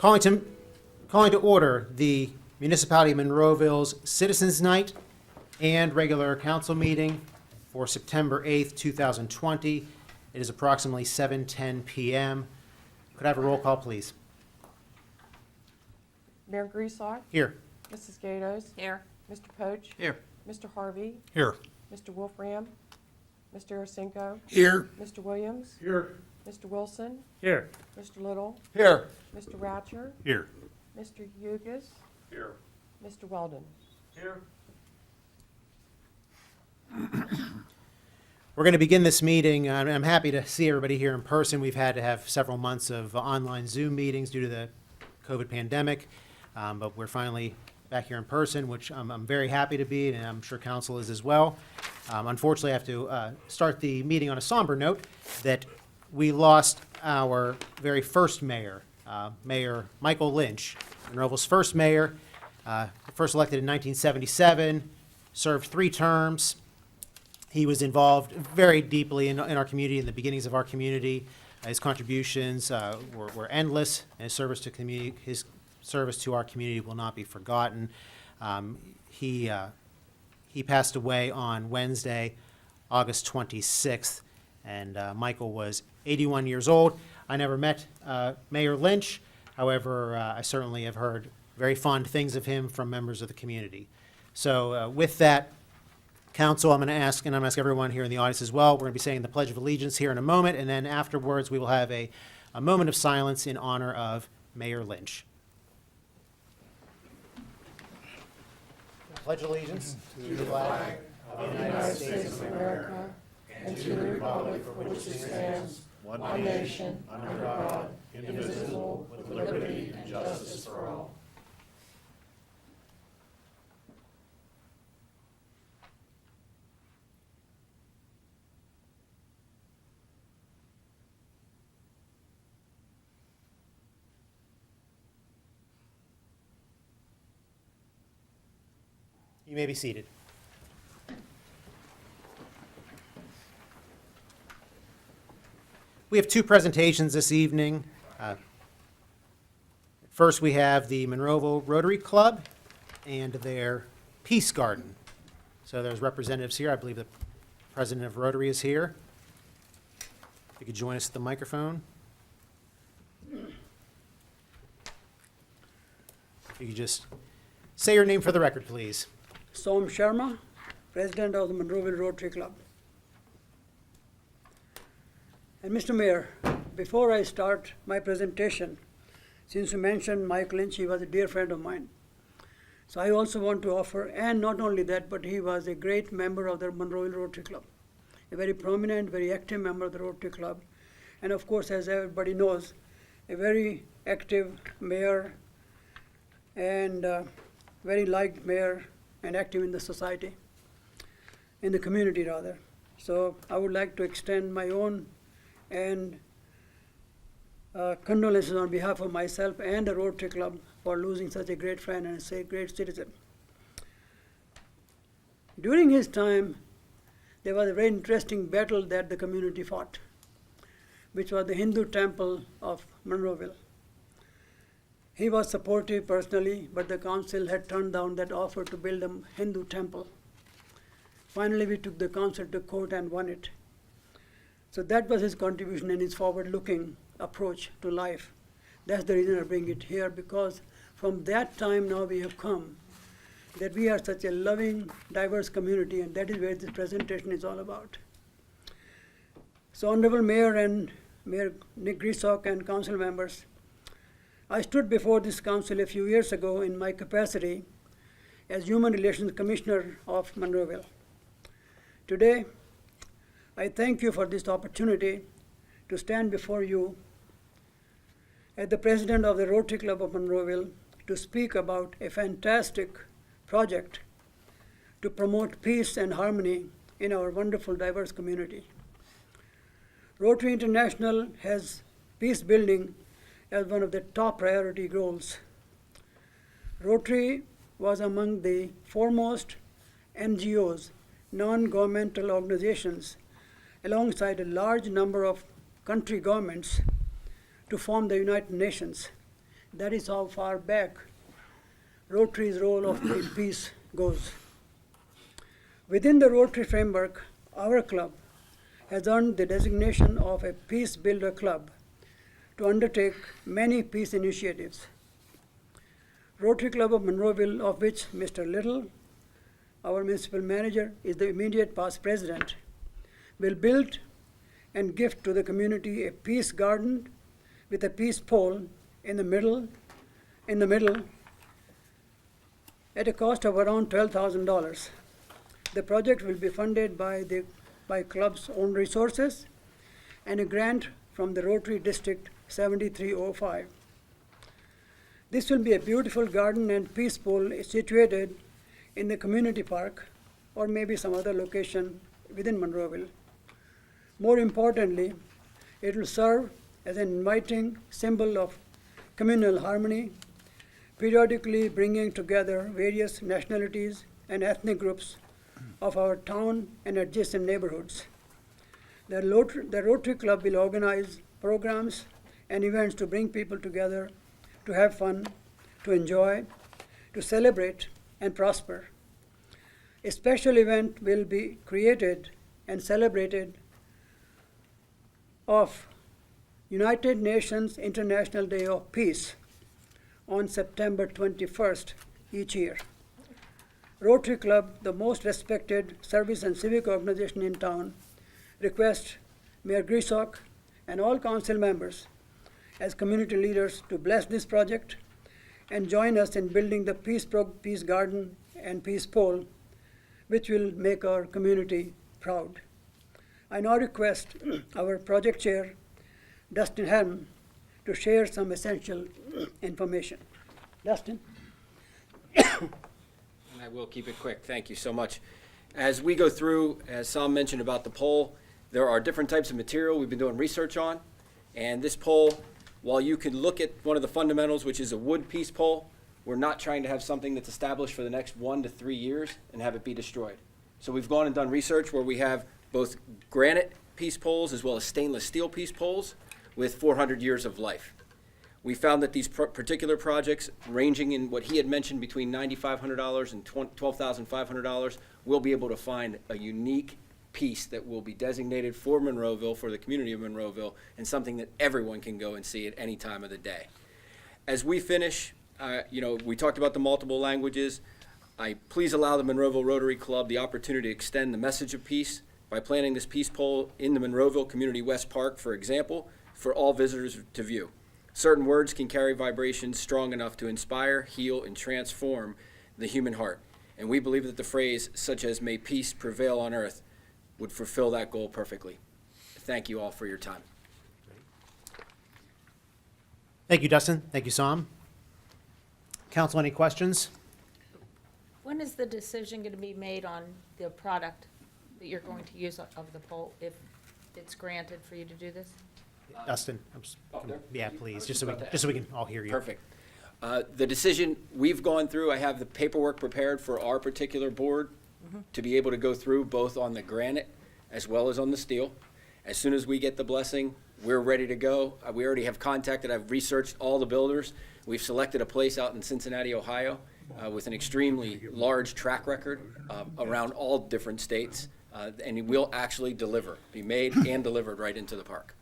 Calling to order the Municipality of Monroeville's Citizens Night and regular council meeting for September 8th, 2020. It is approximately 7:10 p.m. Could I have a roll call, please? Mayor Grieslock, Here. Mrs. Gatos, Here. Mr. Poach, Here. Mr. Harvey, Here. Mr. Wolfram, Mr. Arasenko, Here. Mr. Williams, Here. Mr. Wilson, Here. Mr. Little, Here. Mr. Ratcher, Here. Mr. Yugis, Here. Mr. Weldon. Here. We're going to begin this meeting. I'm happy to see everybody here in person. We've had to have several months of online Zoom meetings due to the COVID pandemic, but we're finally back here in person, which I'm very happy to be, and I'm sure council is as well. Unfortunately, I have to start the meeting on a somber note that we lost our very first mayor, Mayor Michael Lynch, Monroeville's first mayor, first elected in 1977, served 3 terms. He was involved very deeply in our community, in the beginnings of our community. His contributions were endless, and his service to our community will not be forgotten. He passed away on Wednesday, August 26th, and Michael was 81 years old. I never met Mayor Lynch. However, I certainly have heard very fond things of him from members of the community. So with that, council, I'm going to ask everyone here in the audience as well. We're going to be saying the Pledge of Allegiance here in a moment, and then afterwards we will have a moment of silence in honor of Mayor Lynch. Pledge allegiance to the flag of the United States of America and to the republic for which it stands, one nation, under God, indivisible, with liberty and justice for all. You may be seated. We have 2 presentations this evening. First, we have the Monroeville Rotary Club and their Peace Garden. So there's representatives here. I believe the president of Rotary is here. If you could join us at the microphone. If you could just say your name for the record, please. Som Sharma, President of the Monroeville Rotary Club. And Mr. Mayor, before I start my presentation, since you mentioned Mike Lynch, he was a dear friend of mine. So I also want to offer, and not only that, but he was a great member of the Monroeville Rotary Club, a very prominent, very active member of the Rotary Club. And of course, as everybody knows, a very active mayor and very liked mayor and active in the society, in the community rather. So I would like to extend my own and condolences on behalf of myself and the Rotary Club for losing such a great friend and a great citizen. During his time, there was a very interesting battle that the community fought, which was the Hindu temple of Monroeville. He was supportive personally, but the council had turned down that offer to build a Hindu temple. Finally, we took the council to court and won it. So that was his contribution and his forward-looking approach to life. That's the reason I bring it here, because from that time now we have come, that we are such a loving, diverse community, and that is where this presentation is all about. So Honorable Mayor and Mayor Nick Grieslock and council members, I stood before this council a few years ago in my capacity as Human Relations Commissioner of Monroeville. Today, I thank you for this opportunity to stand before you as the President of the Rotary Club of Monroeville to speak about a fantastic project to promote peace and harmony in our wonderful, diverse community. Rotary International has peace building as one of the top priority goals. Rotary was among the foremost NGOs, non-governmental organizations, alongside a large number of country governments to form the United Nations. That is how far back Rotary's role of peace goes. Within the Rotary framework, our club has earned the designation of a Peace Builder Club to undertake many peace initiatives. Rotary Club of Monroeville, of which Mr. Little, our municipal manager, is the immediate past president, will build and gift to the community a peace garden with a peace pole in the middle at a cost of around $12,000. The project will be funded by club's own resources and a grant from the Rotary District 7305. This will be a beautiful garden and peace pole situated in the community park or maybe some other location within Monroeville. More importantly, it will serve as an inviting symbol of communal harmony, periodically bringing together various nationalities and ethnic groups of our town and adjacent neighborhoods. The Rotary Club will organize programs and events to bring people together, to have fun, to enjoy, to celebrate, and prosper. A special event will be created and celebrated of United Nations International Day of Peace on September 21st each year. Rotary Club, the most respected service and civic organization in town, requests Mayor Grisock and all council members as community leaders to bless this project and join us in building the peace garden and peace pole, which will make our community proud. I now request our project chair, Dustin Helm, to share some essential information. Dustin? And I will keep it quick. Thank you so much. As we go through, as Sam mentioned about the pole, there are different types of material we've been doing research on. And this pole, while you can look at one of the fundamentals, which is a wood piece pole, we're not trying to have something that's established for the next 1 to 3 years and have it be destroyed. So we've gone and done research where we have both granite piece poles as well as stainless steel piece poles with 400 years of life. We found that these particular projects, ranging in what he had mentioned between $9,500 and $12,500, will be able to find a unique piece that will be designated for Monroeville, for the community of Monroeville, and something that everyone can go and see at any time of the day. As we finish, we talked about the multiple languages. Please allow the Monroeville Rotary Club the opportunity to extend the message of peace by planting this peace pole in the Monroeville Community West Park, for example, for all visitors to view. Certain words can carry vibrations strong enough to inspire, heal, and transform the human heart. And we believe that the phrase, such as "may peace prevail on earth," would fulfill that goal perfectly. Thank you all for your time. Thank you, Dustin. Thank you, Sam. Council, any questions? When is the decision going to be made on the product that you're going to use of the pole, if it's granted for you to do this? Dustin, yeah, please, just so we can all hear you. Perfect. The decision we've gone through, I have the paperwork prepared for our particular board to be able to go through both on the granite as well as on the steel. As soon as we get the blessing, we're ready to go. We already have contacted, I've researched all the builders. We've selected a place out in Cincinnati, Ohio, with an extremely large track record around all different states, and we'll actually be made and delivered right into the park.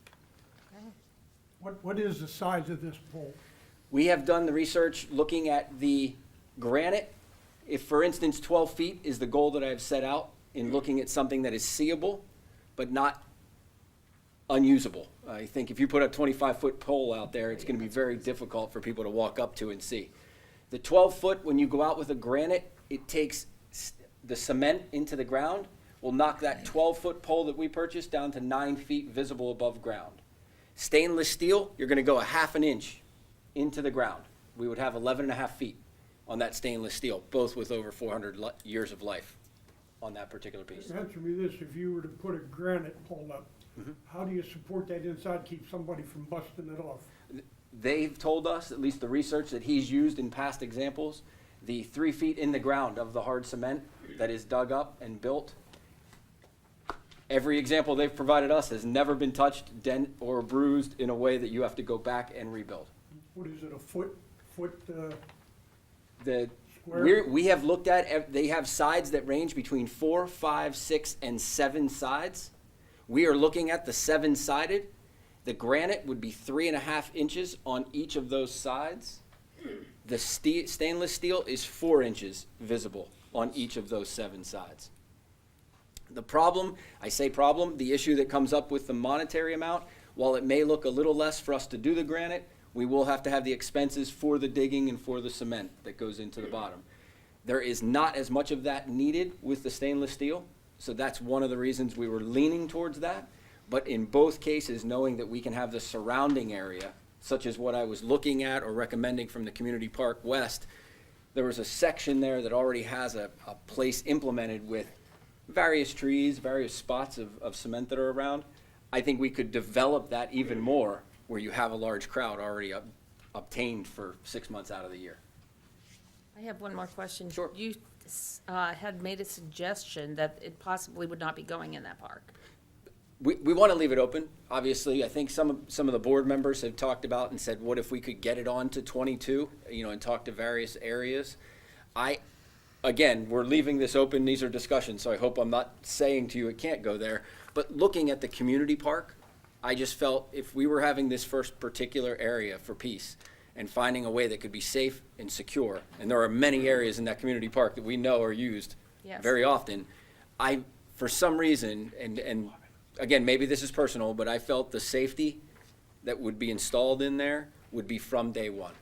What is the size of this pole? We have done the research looking at the granite. If, for instance, 12 feet is the goal that I have set out in looking at something that is seeable but not unusable. I think if you put a 25-foot pole out there, it's going to be very difficult for people to walk up to and see. The 12-foot, when you go out with a granite, it takes the cement into the ground, will knock that 12-foot pole that we purchased down to 9 feet visible above ground. Stainless steel, you're going to go a half an inch into the ground. We would have 11.5 feet on that stainless steel, both with over 400 years of life on that particular piece. Answer me this, if you were to put a granite pole up, how do you support that inside, keep somebody from busting it off? They've told us, at least the research that he's used in past examples, the 3 feet in the ground of the hard cement that is dug up and built, every example they've provided us has never been touched, dent, or bruised in a way that you have to go back and rebuild. what is it, a foot, The, Square? we have looked at, they have sides that range between 4, 5, 6, and 7 sides. We are looking at the 7-sided. The granite would be 3.5 inches on each of those sides. The stainless steel is 4 inches visible on each of those 7 sides. The problem, I say problem, the issue that comes up with the monetary amount, while it may look a little less for us to do the granite, we will have to have the expenses for the digging and for the cement that goes into the bottom. There is not as much of that needed with the stainless steel, so that's one of the reasons we were leaning towards that. But in both cases, knowing that we can have the surrounding area, such as what I was looking at or recommending from the Community Park West, there was a section there that already has a place implemented with various trees, various spots of cement that are around. I think we could develop that even more where you have a large crowd already obtained for 6 months out of the year. I have one more question. Sure. You had made a suggestion that it possibly would not be going in that park. We want to leave it open. Obviously, I think some of the board members have talked about and said, what if we could get it on to 22, and talk to various areas. Again, we're leaving this open. These are discussions, so I hope I'm not saying to you it can't go there. But looking at the community park, I just felt if we were having this first particular area for peace and finding a way that could be safe and secure, and there are many areas in that community park that we know are used Yes. very often, for some reason, and again, maybe this is personal, but I felt the safety that would be installed in there would be from day one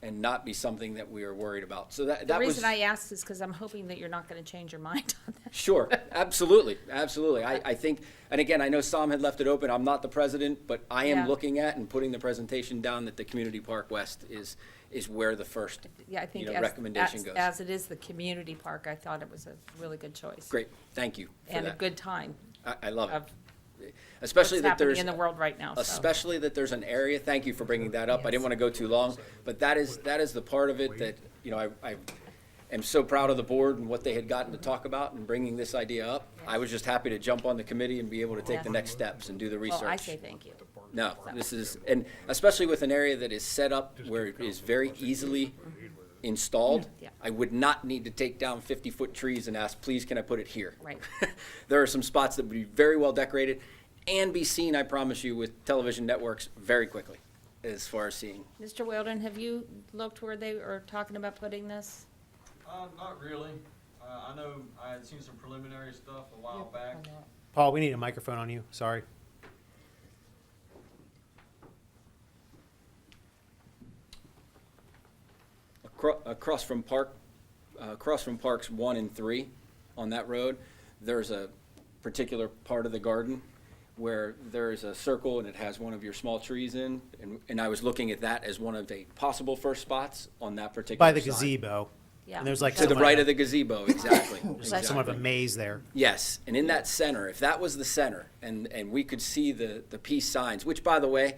and not be something that we are worried about. So that The was. reason I asked is because I'm hoping that you're not going to change your mind on that. Sure, absolutely. I think, and again, I know Sam had left it open. I'm not the president, but I am Yeah. looking at and putting the presentation down that the Community Park West is where the first, Yeah, I think recommendation goes. as it is the community park, I thought it was a really good choice. Great, thank you for And a that. good time I love of it. Especially what's that happening there's. in the world right now, so. Especially that there's an area, thank you for bringing that up, I didn't Yes. want to go too long, but that is the part of it that, I am so proud of the board and what they had gotten to talk about and bringing this idea up. I was just happy to jump on the committee and be able to take the Yes. next steps and do the research. Well, I say thank you. No, this is, and especially with an area that is set up where it is very easily installed, Yeah. I would not need to take down 50-foot trees and ask, please, can I put it here? Right. There are some spots that would be very well decorated and be seen, I promise you, with television networks very quickly, as far as seeing. Mr. Weldon, have you looked where they are talking about putting this? Not really. I know I had seen some preliminary stuff a while back. Paul, we need a microphone on you, sorry. Across from Parks 1 and 3 on that road, there's a particular part of the garden where there is a circle and it has one of your small trees in, and I was looking at that as one of the possible first spots on that particular By the side. gazebo. Yeah. And there's like To the somewhat right a- of the gazebo, exactly. There's somewhat of a maze there. Yes, and in that center, if that was the center, and we could see the peace signs, which, by the way,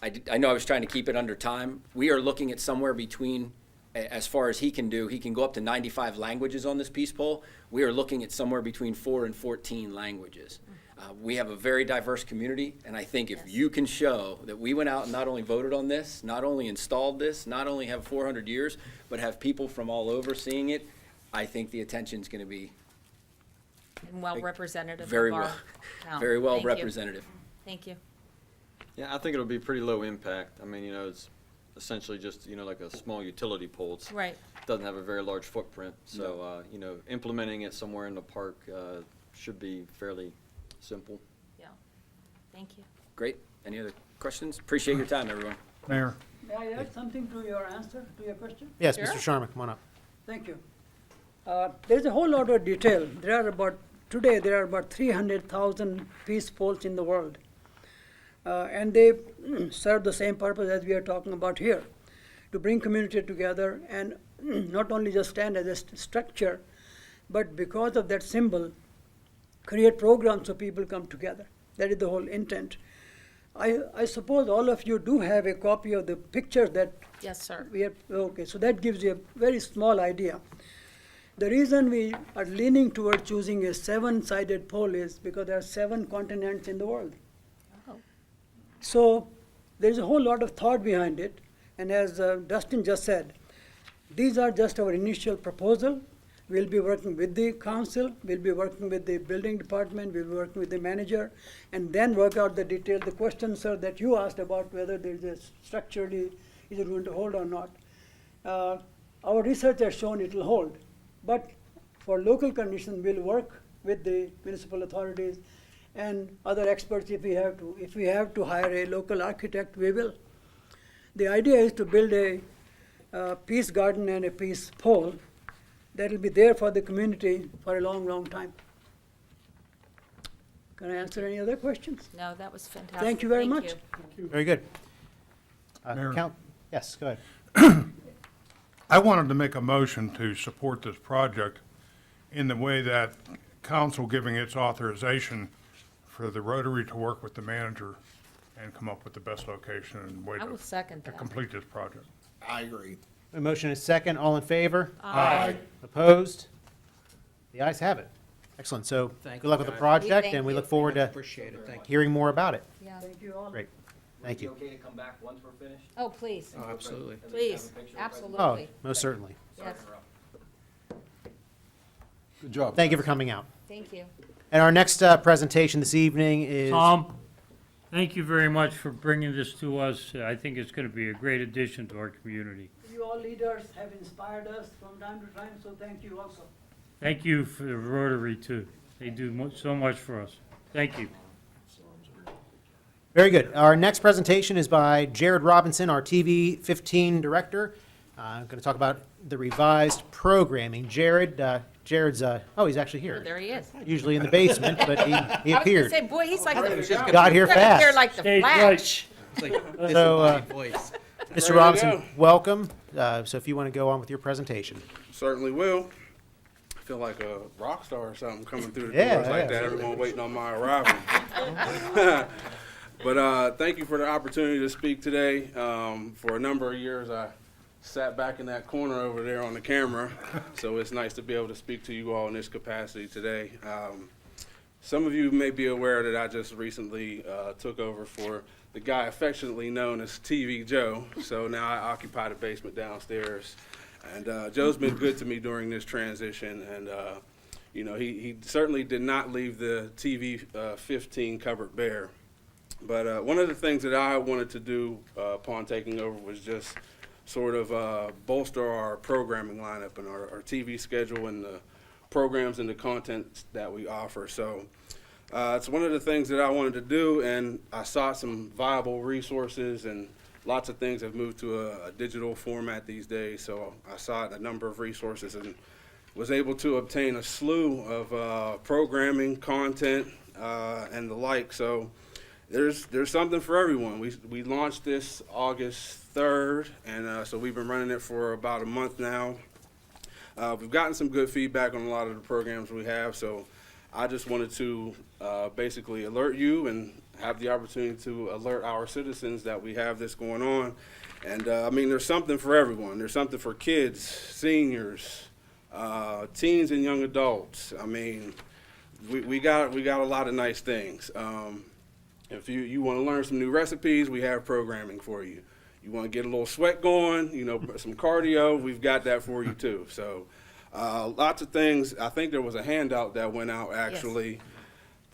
I know I was trying to keep it under time. We are looking at somewhere between, as far as he can go up to 95 languages on this peace pole. We are looking at somewhere between 4 and 14 languages. We have a very diverse community, and I think if Yes. you can show that we went out and not only voted on this, not only installed this, not only have 400 years, but have people from all over seeing it, I think the attention's going to be And well representative very of our well, town. very well Thank you. representative. Thank you. Yeah, I think it'll be pretty low impact. I mean, it's essentially just, like a small utility pole. It Right. doesn't have a very large footprint. So, implementing it somewhere in the park should be fairly simple. Yeah. Thank you. Great. Any other questions? Appreciate your time, everyone. Mayor, May I add something to your answer, to your question? Yes, Sure. Mr. Sharma, come on up. Thank you. There's a whole lot of detail. Today there are about 300,000 peace poles in the world. And they serve the same purpose as we are talking about here, to bring community together and not only just stand as a structure, but because of that symbol, create programs so people come together. That is the whole intent. I suppose all of you do have a copy of the pictures that Yes, sir. we have, okay, so that gives you a very small idea. The reason we are leaning towards choosing a 7-sided pole is because there are 7 continents in the world. Oh, So there's a whole lot of thought behind it. And as Dustin just said, these are just our initial proposal. We'll be working with the council, we'll be working with the building department, we'll be working with the manager, and then work out the detail. The question, sir, that you asked about whether there's a structurally, is it going to hold or not? Our research has shown it will hold, but for local conditions, we'll work with the municipal authorities and other experts if we have to. If we have to hire a local architect, we will. The idea is to build a peace garden and a peace pole that will be there for the community for a long, long time. Can I answer any other questions? No, that was fantastic. Thank you very much. Very good. Mayor. Yes, go ahead. I wanted to make a motion to support this project in the way that council giving its authorization for the Rotary to work with the manager and come up with the best location and way I will to second to that. complete this project. I agree. A motion is second. All in favor? Aye. Opposed? The ayes have it. Excellent. So Thank good luck you, with the guys. project, Thank and we you. look forward to Appreciate it, thank you. hearing more about it. Yeah. Thank you all. Great. Thank you. Would it be okay to come back once we're finished? Oh, please, Oh, absolutely. At least please, have a picture of it? Oh, absolutely. most certainly. Sorry Yes, to interrupt. Good job. Thank you for coming out. thank you. And our next presentation this evening is... Tom, thank you very much for bringing this to us. I think it's going to be a great addition to our community. You all leaders have inspired us from time to time, so thank you also. Thank you for the Rotary, too. They do so much for us. Thank you. Very good. Our next presentation is by Jared Robinson, our TV 15 director. I'm going to talk about the revised programming. Jared's, oh, he's actually Oh, here. there he is. Usually in the basement, but he I was gonna appeared. say, boy, he's like, Got here got here fast. like the Stage Flash. So, Voice. Mr. Robinson, welcome. So if you want to go on with your presentation. Certainly will. I feel like a rock star or something coming through the Yeah, doors like yeah. that. Everyone waiting on my arrival. But thank you for the opportunity to speak today. For a number of years, I sat back in that corner over there on the camera, so it's nice to be able to speak to you all in this capacity today. Some of you may be aware that I just recently took over for the guy affectionately known as TV Joe, so now I occupy the basement downstairs. And Joe's been good to me during this transition, and you know, he certainly did not leave the TV 15 cupboard bare. But one of the things that I wanted to do upon taking over was just sort of bolster our programming lineup and our TV schedule and the programs and the content that we offer. So it's one of the things that I wanted to do, and I saw some viable resources, and lots of things have moved to a digital format these days. So I sought a number of resources and was able to obtain a slew of programming, content, and the like. So there's something for everyone. We launched this August 3rd, and so we've been running it for about a month now. We've gotten some good feedback on a lot of the programs we have, so I just wanted to basically alert you and have the opportunity to alert our citizens that we have this going on. And I mean, there's something for everyone. There's something for kids, seniors, teens and young adults. I mean, we got a lot of nice things. If you want to learn some new recipes, we have programming for you. You want to get a little sweat going, you know, some cardio, we've got that for you too. So lots of things. I think there was a handout that went out actually. Yes.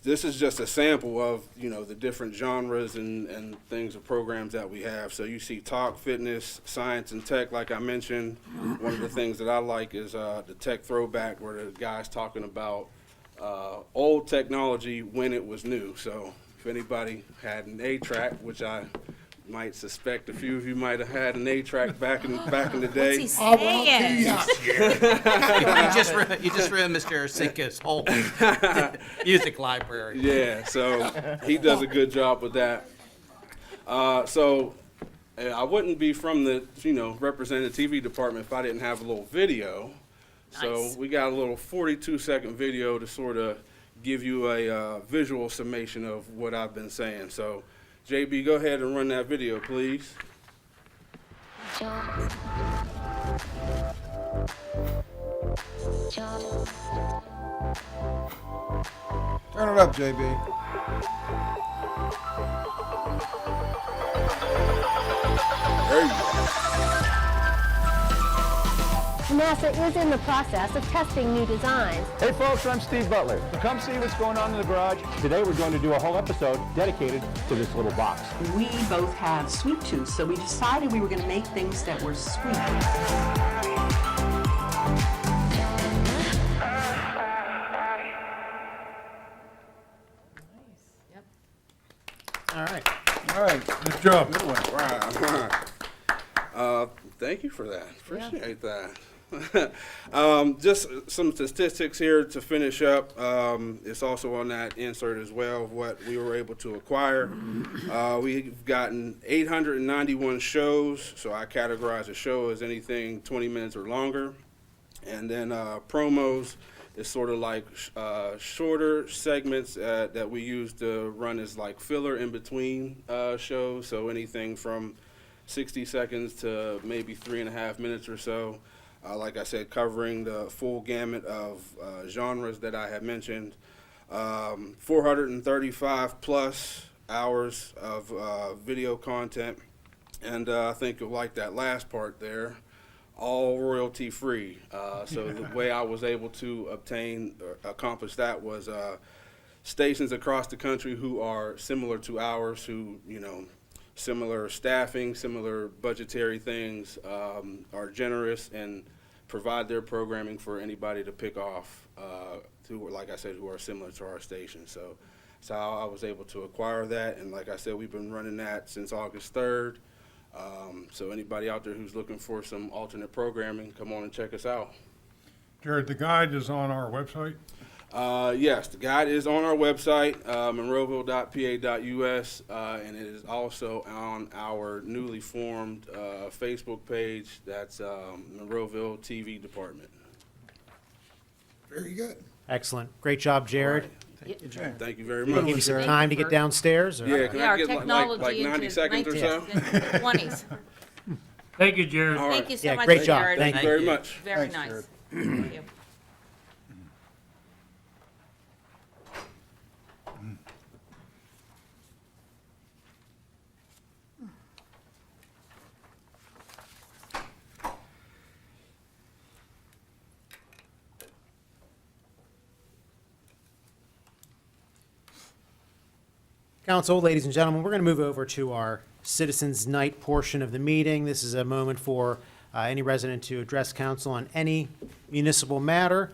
This is just a sample of, you know, the different genres and things of programs that we have. So you see talk, fitness, science, and tech, like I mentioned. One of the things that I like is the tech throwback, where the guy's talking about old technology when it was new. So if anybody had an A-track, which I might suspect a few of you might have had an A-track back in the day. What's he saying? You just ruined Mr. Sinka's whole music library. Yeah, so he does a good job with that. So I wouldn't be from the, you know, representing the TV department if I didn't have a little video. So Nice. we got a little 42-second video to sort of give you a visual summation of what I've been saying. So JB, go ahead and run that video, please. Turn Turn it up, JB. There you go. NASA is in the process of testing new designs. Hey folks, I'm Steve Butler. Come see what's going on in the garage. Today we're going to do a whole episode dedicated to this little box. We both have sweet tooth, so we decided we were going to make things that were sweet. All right. All right. Good job. Good one. Wow. Thank you for that. Appreciate that. Just some statistics here to finish up. It's also on that insert as well, what we were able to acquire. We've gotten 891 shows, so I categorize a show as anything 20 minutes or longer. And then promos is sort of like shorter segments that we use to run as like filler in between shows, so anything from 60 seconds to maybe 3.5 minutes or so. Like I said, covering the full gamut of genres that I have mentioned. 435 plus hours of video content. And I think you'll like that last part there, all royalty free. So the way I was able to accomplish that was stations across the country who are similar to ours, who, similar staffing, similar budgetary things, are generous and provide their programming for anybody to pick off, who, like I said, who are similar to our station. So that's how I was able to acquire that. And like I said, we've been running that since August 3rd. So anybody out there who's looking for some alternate programming, come on and check us out. Jared, the guide is on our website? Yes, the guide is on our website, monroeville.pa.us, and it is also on our newly formed Facebook page. That's Monroeville TV Department. Very good. Excellent. Great job, Jared. Thank you very Did much. it give you some time to get downstairs? Or? Yeah, can I our get technology like 90 into seconds or so? 20s. Thank you, Jared. All right. Thank you so Yeah, much, great job. Jared. Thank Thank you very much. Very Thanks, nice. Jared. Thank you. Council, ladies and gentlemen, we're going to move over to our Citizens Night portion of the meeting. This is a moment for any resident to address council on any municipal matter.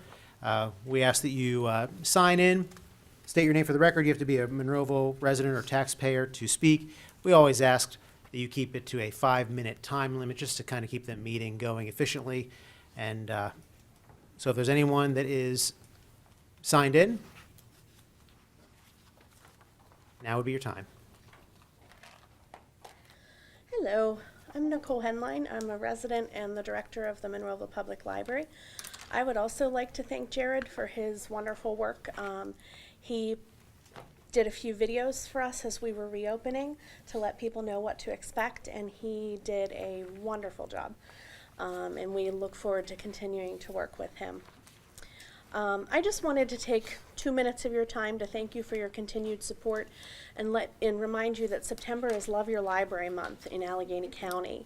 We ask that you sign in, state your name for the record. You have to be a Monroeville resident or taxpayer to speak. We always ask that you keep it to a 5-minute time limit just to kind of keep the meeting going efficiently. And so if there's anyone that is signed in, now would be your time. Hello, I'm Nicole Henline. I'm a resident and the director of the Monroeville Public Library. I would also like to thank Jared for his wonderful work. He did a few videos for us as we were reopening to let people know what to expect, and he did a wonderful job. And we look forward to continuing to work with him. I just wanted to take 2 minutes of your time to thank you for your continued support and remind you that September is Love Your Library Month in Allegheny County.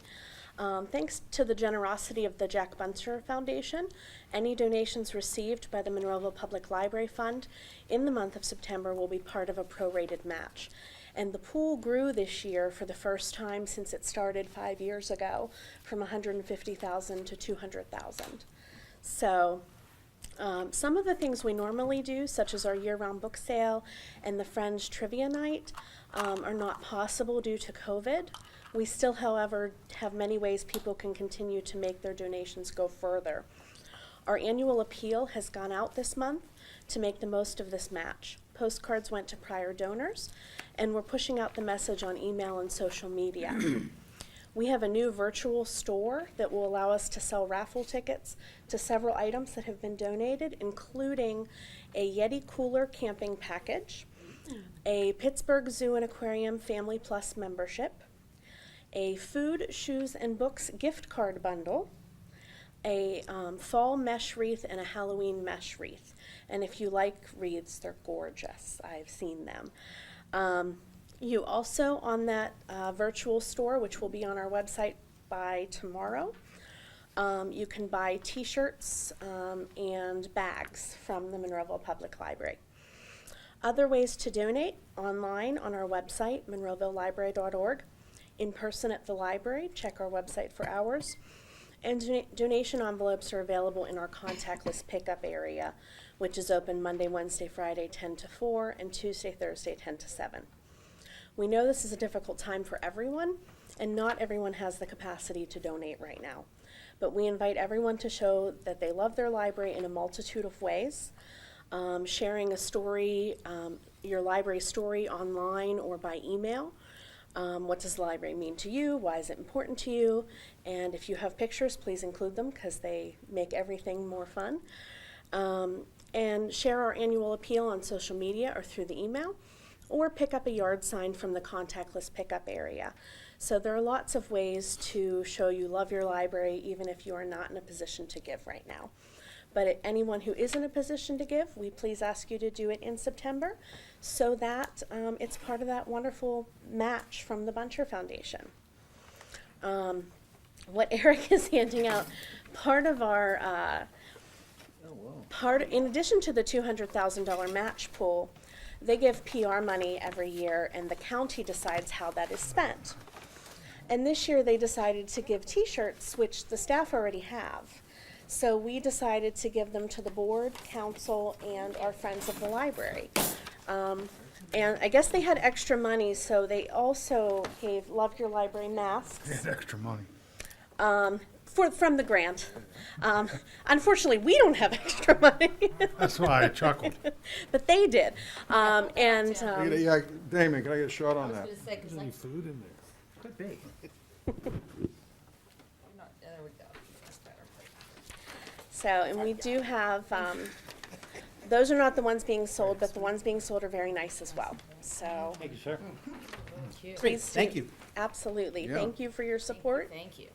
Thanks to the generosity of the Jack Bunter Foundation, any donations received by the Monroeville Public Library Fund in the month of September will be part of a prorated match. And the pool grew this year for the first time since it started 5 years ago, from $150,000 to $200,000. So some of the things we normally do, such as our year-round book sale and the Friends Trivia Night, are not possible due to COVID. We still, however, have many ways people can continue to make their donations go further. Our annual appeal has gone out this month to make the most of this match. Postcards went to prior donors, and we're pushing out the message on email and social media. We have a new virtual store that will allow us to sell raffle tickets to several items that have been donated, including a Yeti Cooler camping package, a Pittsburgh Zoo and Aquarium Family Plus membership, a food, shoes, and books gift card bundle, a fall mesh wreath, and a Halloween mesh wreath. And if you like wreaths, they're gorgeous. I've seen them. You also, on that virtual store, which will be on our website by tomorrow, You can buy t-shirts and bags from the Monroeville Public Library. Other ways to donate: online on our website, monroevillelibrary.org, in person at the library, check our website for hours, and donation envelopes are available in our contactless pickup area, which is open Monday, Wednesday, Friday 10 to 4, and Tuesday, Thursday 10 to 7. We know this is a difficult time for everyone, and not everyone has the capacity to donate right now. But we invite everyone to show that they love their library in a multitude of ways. Sharing a story, your library story online or by email. What does the library mean to you? Why is it important to you? And if you have pictures, please include them because they make everything more fun. And share our annual appeal on social media or through the email, or pick up a yard sign from the contactless pickup area. So there are lots of ways to show you love your library, even if you are not in a position to give right now. But anyone who is in a position to give, we please ask you to do it in September so that it's part of that wonderful match from the Buncher Foundation. What Eric is handing out, part of our, in addition to the $200,000 match pool, they give PR money every year and the county decides how that is spent. And this year they decided to give t-shirts, which the staff already have. So we decided to give them to the board, council, and our friends of the library. And I guess they had extra money, so they also gave Love Your Library masks. They had extra money. From the grant. Unfortunately, we don't have extra money. That's why I chuckled. But they did. Yeah, Damon, can I get a shot on that? Any food in there? Could be. There we go. That's better. So, and we do have, those are not the ones being sold, but the ones being sold are very nice as well. So, Thank you, sir. please do. Thank you. Absolutely. Yeah. Thank you for your support. Thank you.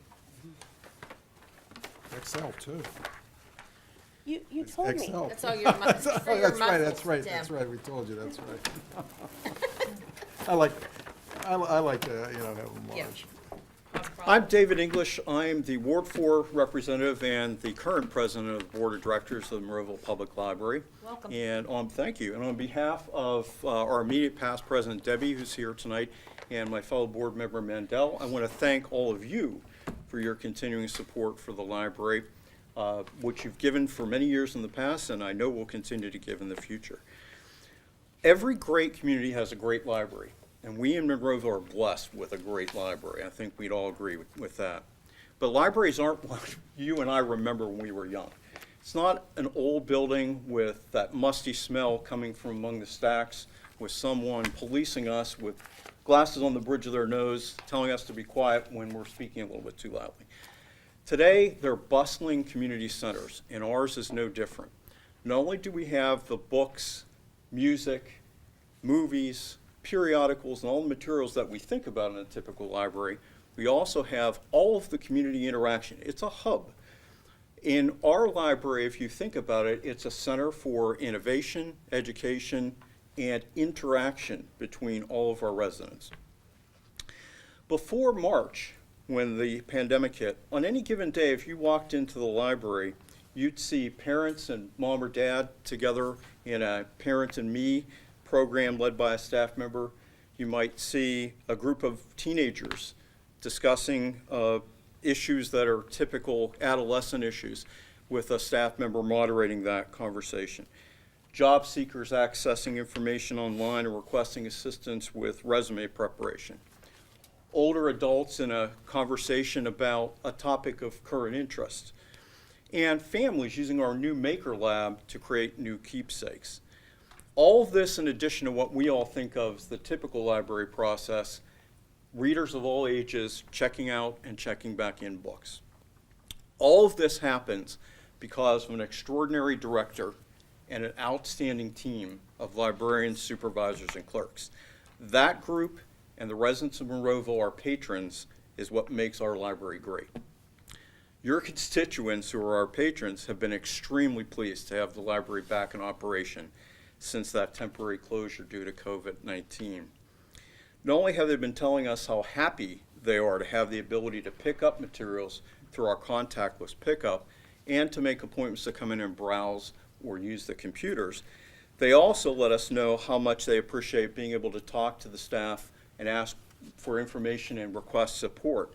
Excel too. You told me. Excel. That's all your That's muscles. For your muscles, that's Tim. right, we told you, that's right. I like to, have them Yeah. large. I'm David English. I'm the Ward 4 representative and the current president of the Board of Directors of the Monroeville Public Library. Welcome. And thank you. And on behalf of our immediate past president, Debbie, who's here tonight, and my fellow board member, Mandel, I want to thank all of you for your continuing support for the library, which you've given for many years in the past, and I know will continue to give in the future. Every great community has a great library. And we in Monroeville are blessed with a great library. I think we'd all agree with that. But libraries aren't what you and I remember when we were young. It's not an old building with that musty smell coming from among the stacks, with someone policing us with glasses on the bridge of their nose, telling us to be quiet when we're speaking a little bit too loudly. Today, they're bustling community centers, and ours is no different. Not only do we have the books, music, movies, periodicals, and all the materials that we think about in a typical library, we also have all of the community interaction. It's a hub. In our library, if you think about it, it's a center for innovation, education, and interaction between all of our residents. Before March, when the pandemic hit, on any given day, if you walked into the library, you'd see parents and mom or dad together in a Parent and Me program led by a staff member. You might see a group of teenagers discussing issues that are typical adolescent issues with a staff member moderating that conversation. Job seekers accessing information online or requesting assistance with resume preparation. Older adults in a conversation about a topic of current interest. And families using our new Maker Lab to create new keepsakes. All of this in addition to what we all think of as the typical library process, readers of all ages checking out and checking back in books. All of this happens because of an extraordinary director and an outstanding team of librarians, supervisors, and clerks. That group and the residents of Monroeville, our patrons, is what makes our library great. Your constituents, who are our patrons, have been extremely pleased to have the library back in operation since that temporary closure due to COVID-19. Not only have they been telling us how happy they are to have the ability to pick up materials through our contactless pickup and to make appointments to come in and browse or use the computers. They also let us know how much they appreciate being able to talk to the staff and ask for information and request support.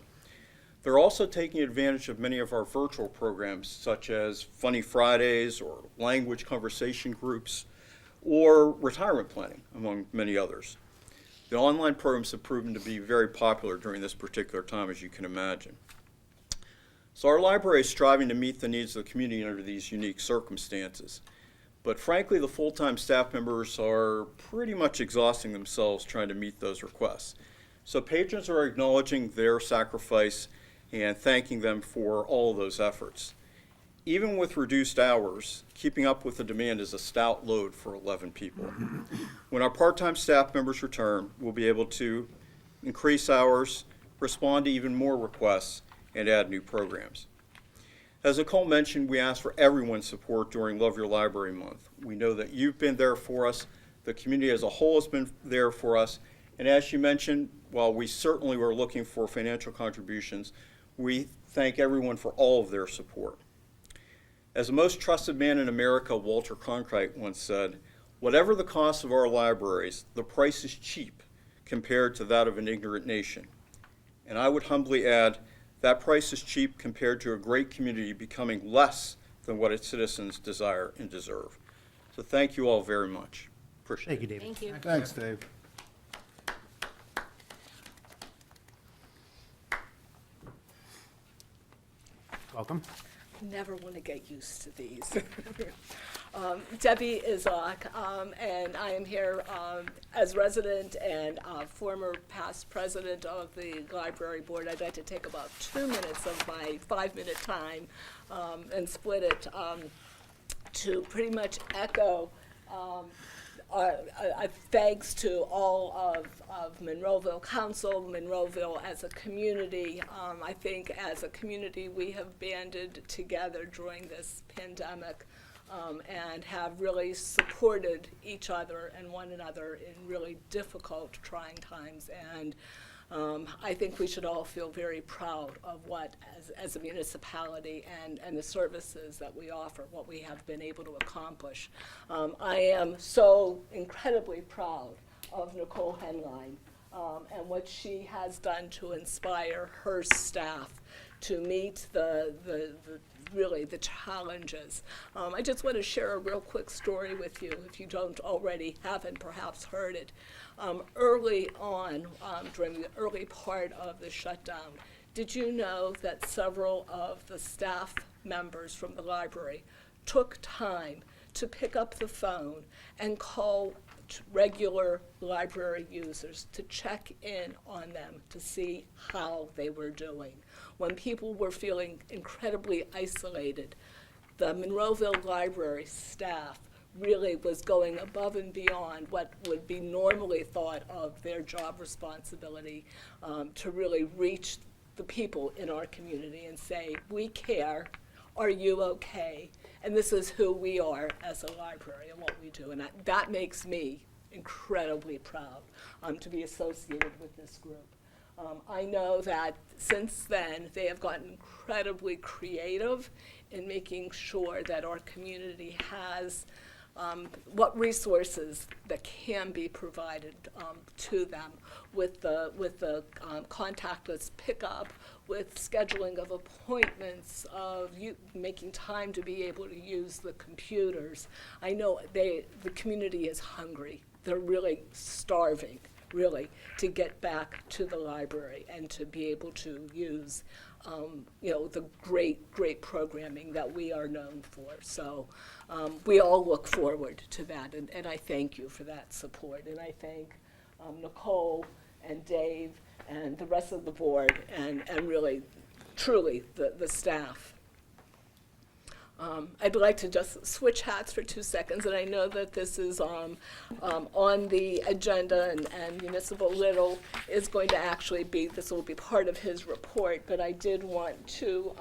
They're also taking advantage of many of our virtual programs, such as Funny Fridays or language conversation groups or retirement planning, among many others. The online programs have proven to be very popular during this particular time, as you can imagine. So our library is striving to meet the needs of the community under these unique circumstances. But frankly, the full-time staff members are pretty much exhausting themselves trying to meet those requests. So patrons are acknowledging their sacrifice and thanking them for all of those efforts. Even with reduced hours, keeping up with the demand is a stout load for 11 people. When our part-time staff members return, we'll be able to increase hours, respond to even more requests, and add new programs. As Nicole mentioned, we ask for everyone's support during Love Your Library Month. We know that you've been there for us, the community as a whole has been there for us, and as you mentioned, while we certainly were looking for financial contributions, we thank everyone for all of their support. As the most trusted man in America, Walter Cronkite, once said, "Whatever the cost of our libraries, the price is cheap compared to that of an ignorant nation." And I would humbly add, that price is cheap compared to a great community becoming less than what its citizens desire and deserve. So thank you all very much. Appreciate it. Thank you, David. Thank you. Thanks, Dave. Welcome. Never want to get used to these. Debbie Izak, and I am here as resident and former past president of the library board. I'd like to take about 2 minutes of my 5-minute time and split it to pretty much echo thanks to all of Monroeville Council, Monroeville as a community. I think as a community we have banded together during this pandemic and have really supported each other and one another in really difficult, trying times. And I think we should all feel very proud of what, as a municipality and the services that we offer, what we have been able to accomplish. I am so incredibly proud of Nicole Henline and what she has done to inspire her staff to meet really the challenges. I just want to share a real quick story with you, if you haven't perhaps heard it. Early on, during the early part of the shutdown, did you know that several of the staff members from the library took time to pick up the phone and call regular library users to check in on them to see how they were doing? When people were feeling incredibly isolated, the Monroeville Library staff really was going above and beyond what would be normally thought of their job responsibility to really reach the people in our community and say, we care, are you okay? And this is who we are as a library and what we do. And that makes me incredibly proud to be associated with this group. I know that since then, they have gotten incredibly creative in making sure that our community has what resources that can be provided to them with the contactless pickup, with scheduling of appointments, of making time to be able to use the computers. I know the community is hungry. They're really starving, really, to get back to the library and to be able to use the great programming that we are known for. So we all look forward to that, and I thank you for that support. And I thank Nicole and Dave and the rest of the board and really, truly, the staff. I'd like to just switch hats for 2 seconds, and I know that this is on the agenda, and Municipal Little is going to actually this will be part of his report, but I did want to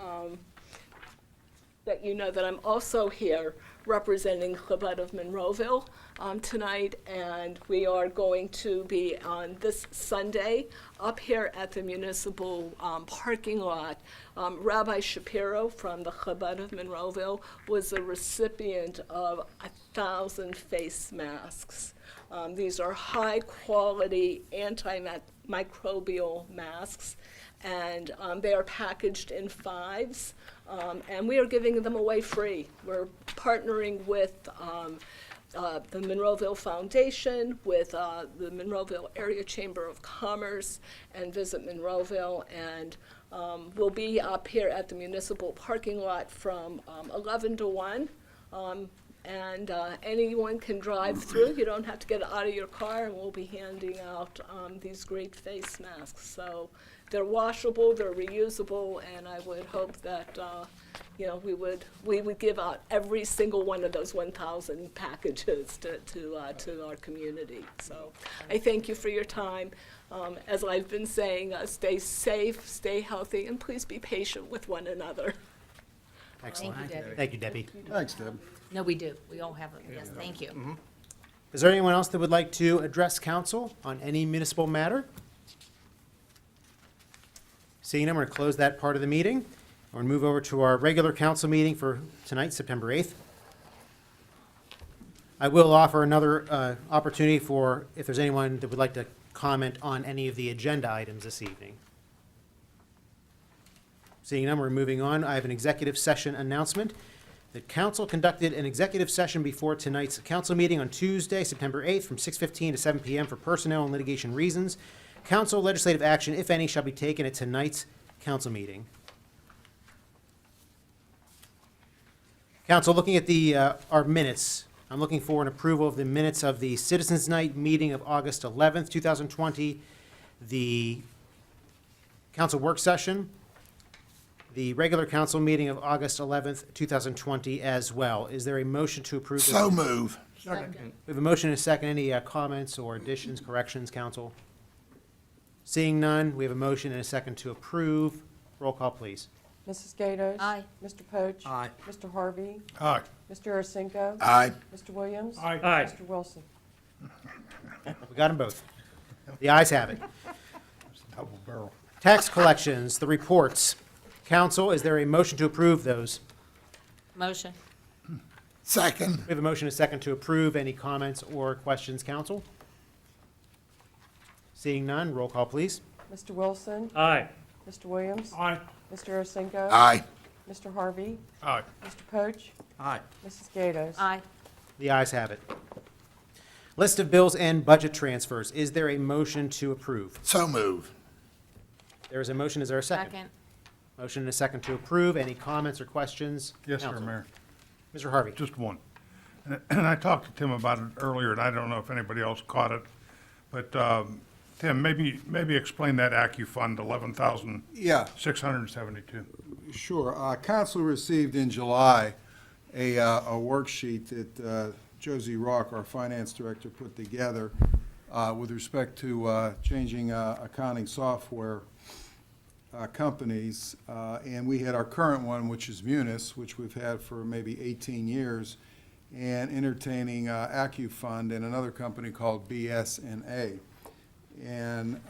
let you know that I'm also here representing Chabad of Monroeville tonight, and we are going to be on this Sunday up here at the municipal parking lot. Rabbi Shapiro from the Chabad of Monroeville was the recipient of 1,000 face masks. These are high-quality antimicrobial masks, and they are packaged in 5s, and we are giving them away free. We're partnering with the Monroeville Foundation, with the Monroeville Area Chamber of Commerce, and Visit Monroeville, and we'll be up here at the municipal parking lot from 11 to 1. And anyone can drive through. You don't have to get out of your car, and we'll be handing out these great face masks. So they're washable, they're reusable, and I would hope that we would give out every single one of those 1,000 packages to our community. So I thank you for your time. As I've been saying, stay safe, stay healthy, and please be patient with one another. Excellent. Thank you, Debbie. Thank you, Debbie. Thanks, Deb. No, we do. We all have it. Yes, thank you. Is there anyone else that would like to address council on any municipal matter? Seeing none, we're going to close that part of the meeting. We're going to move over to our regular council meeting for tonight, September 8th. I will offer another opportunity for if there's anyone that would like to comment on any of the agenda items this evening. Seeing none, we're moving on. I have an executive session announcement. The council conducted an executive session before tonight's council meeting on Tuesday, September 8th, from 6:15 to 7 p.m. for personnel and litigation reasons. Council legislative action, if any, shall be taken at tonight's council meeting. Council, looking at our minutes, I'm looking for an approval of the minutes of the Citizens Night meeting of August 11th, 2020, the council work session, the regular council meeting of August 11th, 2020 as well. Is there a motion to approve? So move. Second. We have a motion and a second. Any comments or additions, corrections, council? Seeing none, we have a motion and a second to approve. Roll call, please. Mrs. Gatos? Aye. Mr. Poach? Aye. Mr. Harvey? Aye. Mr. Ursinko? Aye. Mr. Williams? Aye. Mr. Wilson? We got them both. The ayes have it. Double barrel. Tax collections, the reports. Council, is there a motion to approve those? Motion. Second. We have a motion and a second to approve. Any comments or questions, council? Seeing none, roll call, please. Mr. Wilson? Aye. Mr. Williams? Aye. Mr. Ursinko? Aye. Mr. Harvey? Aye. Mr. Poach? Aye. Mrs. Gatos? Aye. The ayes have it. List of bills and budget transfers. Is there a motion to approve? So move. There is a motion. Is there a second? Second. Motion and a second to approve. Any comments or questions? Yes, sir, Council. Mayor. Mr. Harvey. Just one. And I talked to Tim about it earlier, and I don't know if anybody else caught it. But, Tim, maybe explain that AccuFund, Yeah, $11,672. sure. Council received in July a worksheet that Josie Rock, our finance director, put together with respect to changing accounting software companies. And we had our current one, which is Munis, which we've had for maybe 18 years, and entertaining AccuFund and another company called BS&A. And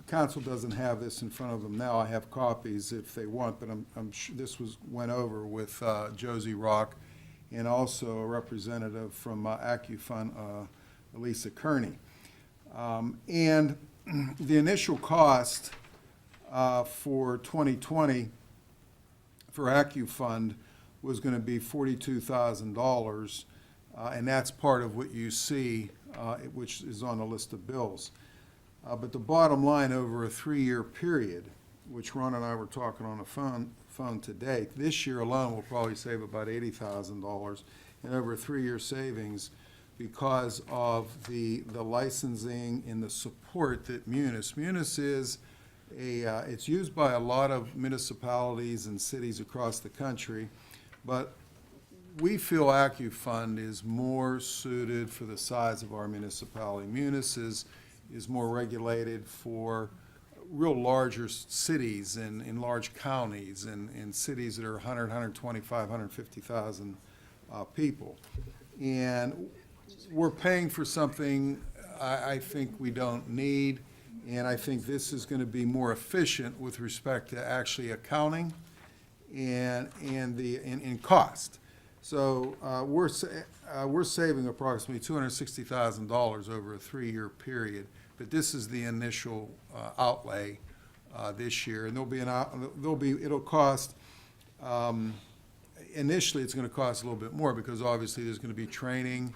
council doesn't have this in front of them now. I have copies if they want, but I'm sure this went over with Josie Rock and also a representative from AccuFund, Elisa Kearney. And the initial cost for 2020 for AccuFund was going to be $42,000, and that's part of what you see, which is on the list of bills. But the bottom line, over a 3-year period, which Ron and I were talking on the phone today, this year alone we'll probably save about $80,000, and over a 3-year savings because of the licensing and the support that Munis is it's used by a lot of municipalities and cities across the country, but we feel AccuFund is more suited for the size of our municipality. Munis is more regulated for real larger cities and in large counties and in cities that are 100, 125, 150,000 people. And we're paying for something I think we don't need, and I think this is going to be more efficient with respect to actually accounting and in cost. So we're saving approximately $260,000 over a 3-year period, but this is the initial outlay this year, and it'll cost. Initially, it's going to cost a little bit more because obviously there's going to be training,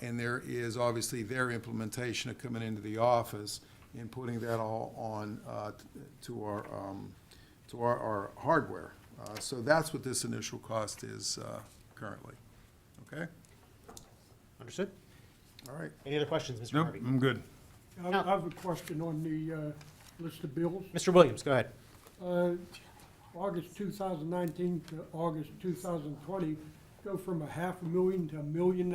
and there is obviously their implementation of coming into the office and putting that all on to our hardware. So that's what this initial cost is currently. Okay? Understood? All right. Any other questions, Mr. Nope, Harvey? I'm good. I have a question on the list of bills. Mr. Williams, go ahead. August 2019 to August 2020, go from $500,000 to $1.5 million.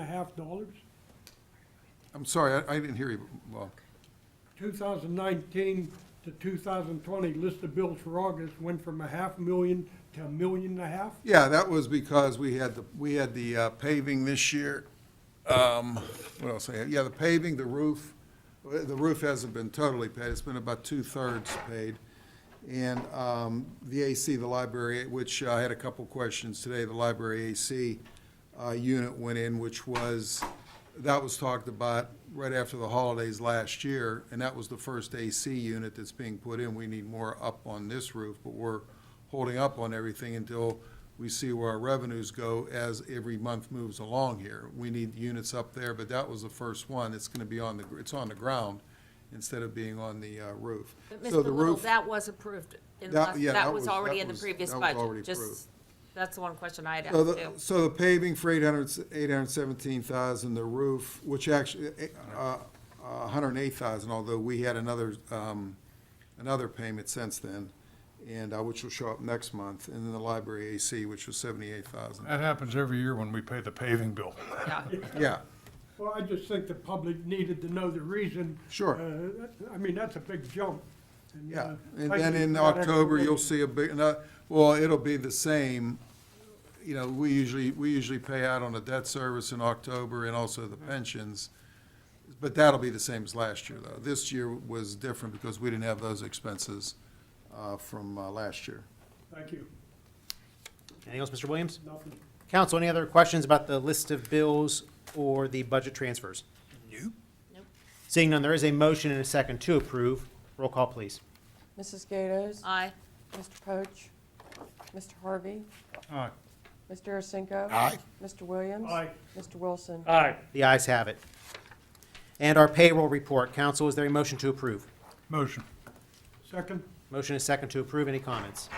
I'm sorry, I didn't hear you well. 2019 to 2020, list of bills for August went from $500,000 to $1.5 million. Yeah, that was because we had the paving this year. What else I had? Yeah, the paving, the roof. The roof hasn't been totally paid. It's been about 2/3 paid. And the AC, the library, which I had a couple questions today, the library AC unit went in, that was talked about right after the holidays last year, and that was the first AC unit that's being put in. We need more up on this roof, but we're holding up on everything until we see where our revenues go as every month moves along here. We need units up there, but that was the first one. It's gonna be it's on the ground instead of being on the roof. But So Mr. the Little, roof, that was approved in That- yeah, that that was was- already that in the was- previous that was already budget. approved. Just, that's the one question I'd So ask too. so the paving for 817,000, the roof, which actually, 108,000, although we had another payment since then, and which will show up next month, and then the library AC, which was 78,000. That happens every year when we pay the paving bill. Yeah. Yeah, Well, I just think the public needed to know the reason. Sure. I mean, that's a big jump. And, yeah. And thank then you in for that October, you'll explanation. see a big, well, it'll be the same. You know, we usually pay out on the debt service in October and also the pensions. But that'll be the same as last year, though. This year was different because we didn't have those expenses from last year. Thank you. Anything else, Mr. Williams? Nothing. Council, any other questions about the list of bills or the budget transfers? Nope. Seeing none, there is a motion and a second to approve. Roll call, please. Mrs. Gatos? Aye. Mr. Poach? Mr. Harvey? Aye. Mr. Arasinko? Aye. Mr. Williams? Aye. Mr. Wilson? Aye. The ayes have it. And our payroll report. Council, is there a motion to approve? Motion. Second? Motion is second to approve. Any comments?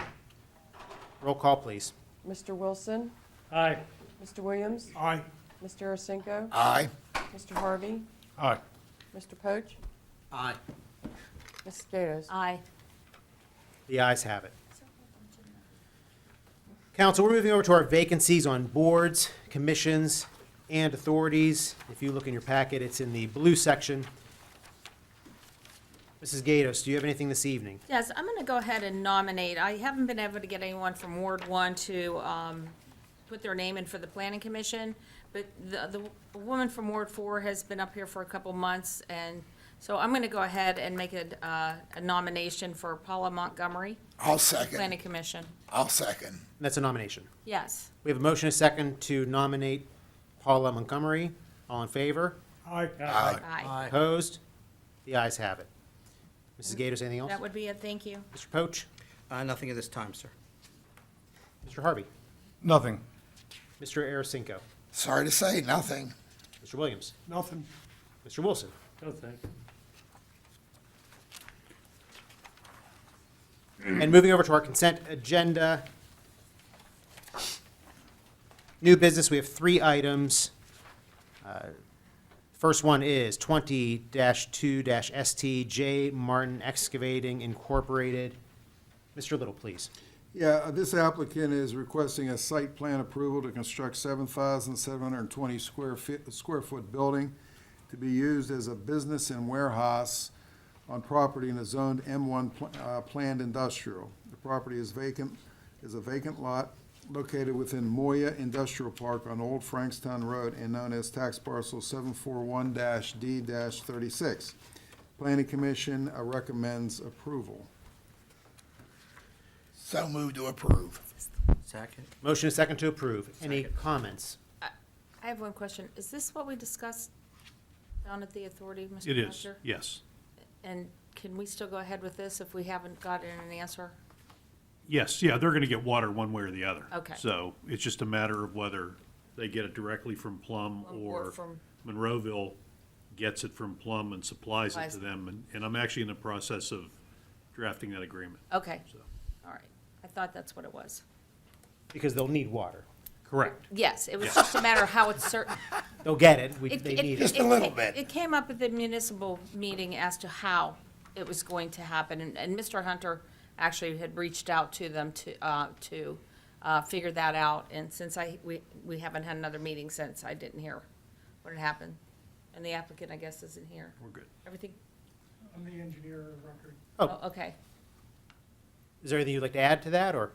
Roll call, please. Mr. Wilson? Aye. Mr. Williams? Aye. Mr. Arasinko? Aye. Mr. Harvey? Aye. Mr. Poach? Aye. Mrs. Gatos? Aye. The ayes have it. Council, we're moving over to our vacancies on boards, commissions, and authorities. If you look in your packet, it's in the blue section. Mrs. Gatos, do you have anything this evening? Yes, I'm going to go ahead and nominate. I haven't been able to get anyone from Ward 1 to put their name in for the Planning Commission, but the woman from Ward 4 has been up here for a couple months, and so I'm going to go ahead and make a nomination for Paula Montgomery, I'll second. Planning Commission. I'll second. That's a nomination. Yes. We have a motion and a second to nominate Paula Montgomery. All in favor? Aye. Aye. Aye. Opposed? The ayes have it. Mrs. Gatos, anything else? That would be it. Thank you. Mr. Poach? Nothing at this time, sir. Mr. Harvey? Nothing. Mr. Arasinko? Sorry to say, nothing. Mr. Williams? Nothing. Mr. Wilson? No thanks. And moving over to our consent agenda. New business, we have 3 items. First one is 20-2-STJ Martin Excavating Incorporated. Mr. Little, please. Yeah, this applicant is requesting a site plan approval to construct 7,720 square foot building to be used as a business and warehouse on property in a zoned M1 planned industrial. The property is a vacant lot located within Moya Industrial Park on Old Frankstown Road and known as tax parcel 741-D-36. Planning Commission recommends approval. So moved to approve. Second. Motion is second to approve. Any comments? I have one question. Is this what we discussed down at the authority, Mr. It is, Manager? yes. And can we still go ahead with this if we haven't gotten an answer? Yes, yeah, they're gonna get water one way or the other. Okay. So it's just a matter of whether they get it directly from Plum Or or from- Monroeville gets it from Plum and supplies it Supplies. to them. And I'm actually in the process of drafting that agreement. Okay, So, all right. I thought that's what it was. Because they'll need water. correct. Yes, it was just a matter of how it's certain. They'll get it. They need it. Just a little bit. It came up at the municipal meeting as to how it was going to happen, and Mr. Hunter actually had reached out to them to figure that out, and since we haven't had another meeting since, I didn't hear what had happened. And the applicant, I guess, isn't here. We're good. Everything, I'm the engineer of record. Oh. okay. Is there anything you'd like to add to that, or,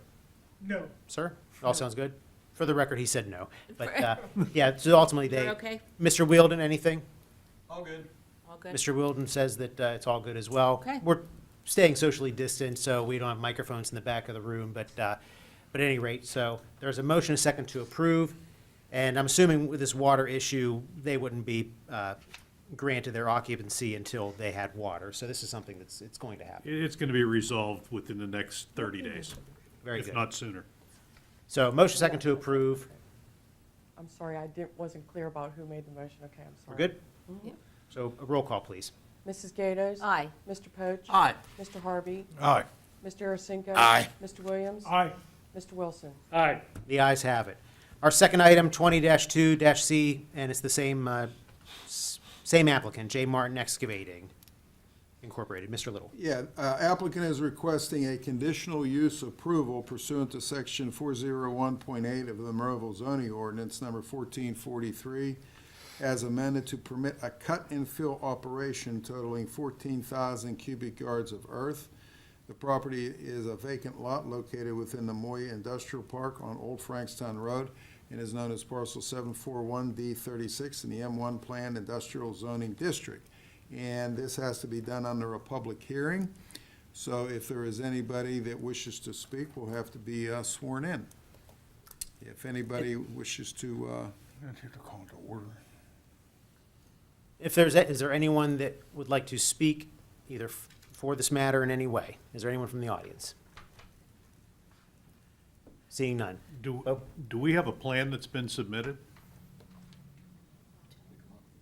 No. sir? It all sounds good? For the record, he said no. But, yeah, so ultimately You're they. okay? Mr. Wielden, anything? All good. All good? Mr. Wielden says that it's all good as well. Okay. We're staying socially distant, so we don't have microphones in the back of the room, but at any rate, so there's a motion, a second to approve, and I'm assuming with this water issue, they wouldn't be granted their occupancy until they had water, so this is something it's going to happen. It's gonna be resolved within the next 30 days, Very if good. not sooner. So motion, second to approve. I'm sorry, I wasn't clear about who made the motion. Okay, I'm We're sorry. good? So a roll call, please. Mrs. Gatos? Aye. Mr. Poach? Aye. Mr. Harvey? Aye. Mr. Arasinko? Aye. Mr. Williams? Aye. Mr. Wilson? Aye. The ayes have it. Our second item, 20-2-C, and it's the same applicant, J. Martin Excavating Incorporated. Mr. Little. Yeah, applicant is requesting a conditional use approval pursuant to section 401.8 of the Monroeville zoning ordinance number 1443 as amended to permit a cut and fill operation totaling 14,000 cubic yards of earth. The property is a vacant lot located within the Moya Industrial Park on Old Frankstown Road and is known as parcel 741D36 in the M1 Planned Industrial Zoning District. And this has to be done under a public hearing. So if there is anybody that wishes to speak, will have to be sworn in. If anybody wishes to, Let's have to call it to order. Is there anyone that would like to speak either for this matter in any way? Is there anyone from the audience? Seeing none. Do we have a plan that's been submitted?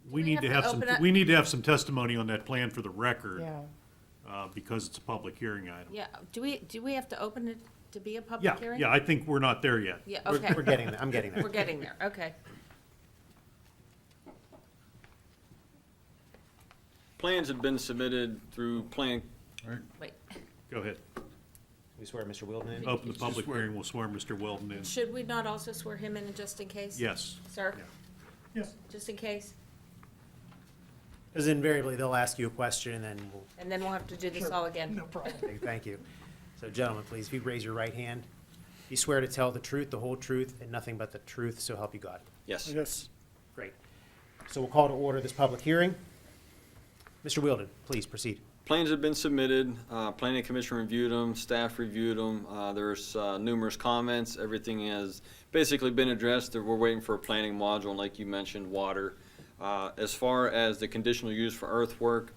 We we need have to to have some, open up- we need to have some testimony on that plan for the record, Yeah. because it's a public hearing item. Yeah, do we have to open it to be a Yeah, public hearing? yeah, I think we're not there yet. Yeah, We're- okay. We're getting there. I'm getting there. We're getting there, okay. Plans have been submitted through plan, Wait, Go ahead. We swear Mr. Wielden in. Open the public hearing, we'll swear Mr. Weldon in. should we not also swear him in just in case? Yes. Sir? Yes. Just in case? Because invariably, they'll ask you a question, and then we'll And then we'll have to do this all again. No problem. say thank you. So gentlemen, please, if you raise your right hand, you swear to tell the truth, the whole truth, and nothing but the truth, so help you God. yes. Yes. Great. So we'll call to order this public hearing. Mr. Wielden, please proceed. Plans have been submitted, planning commission reviewed them, staff reviewed them, there's numerous comments, everything has basically been addressed. We're waiting for a planning module, and like you mentioned, water. As far as the conditional use for earthwork,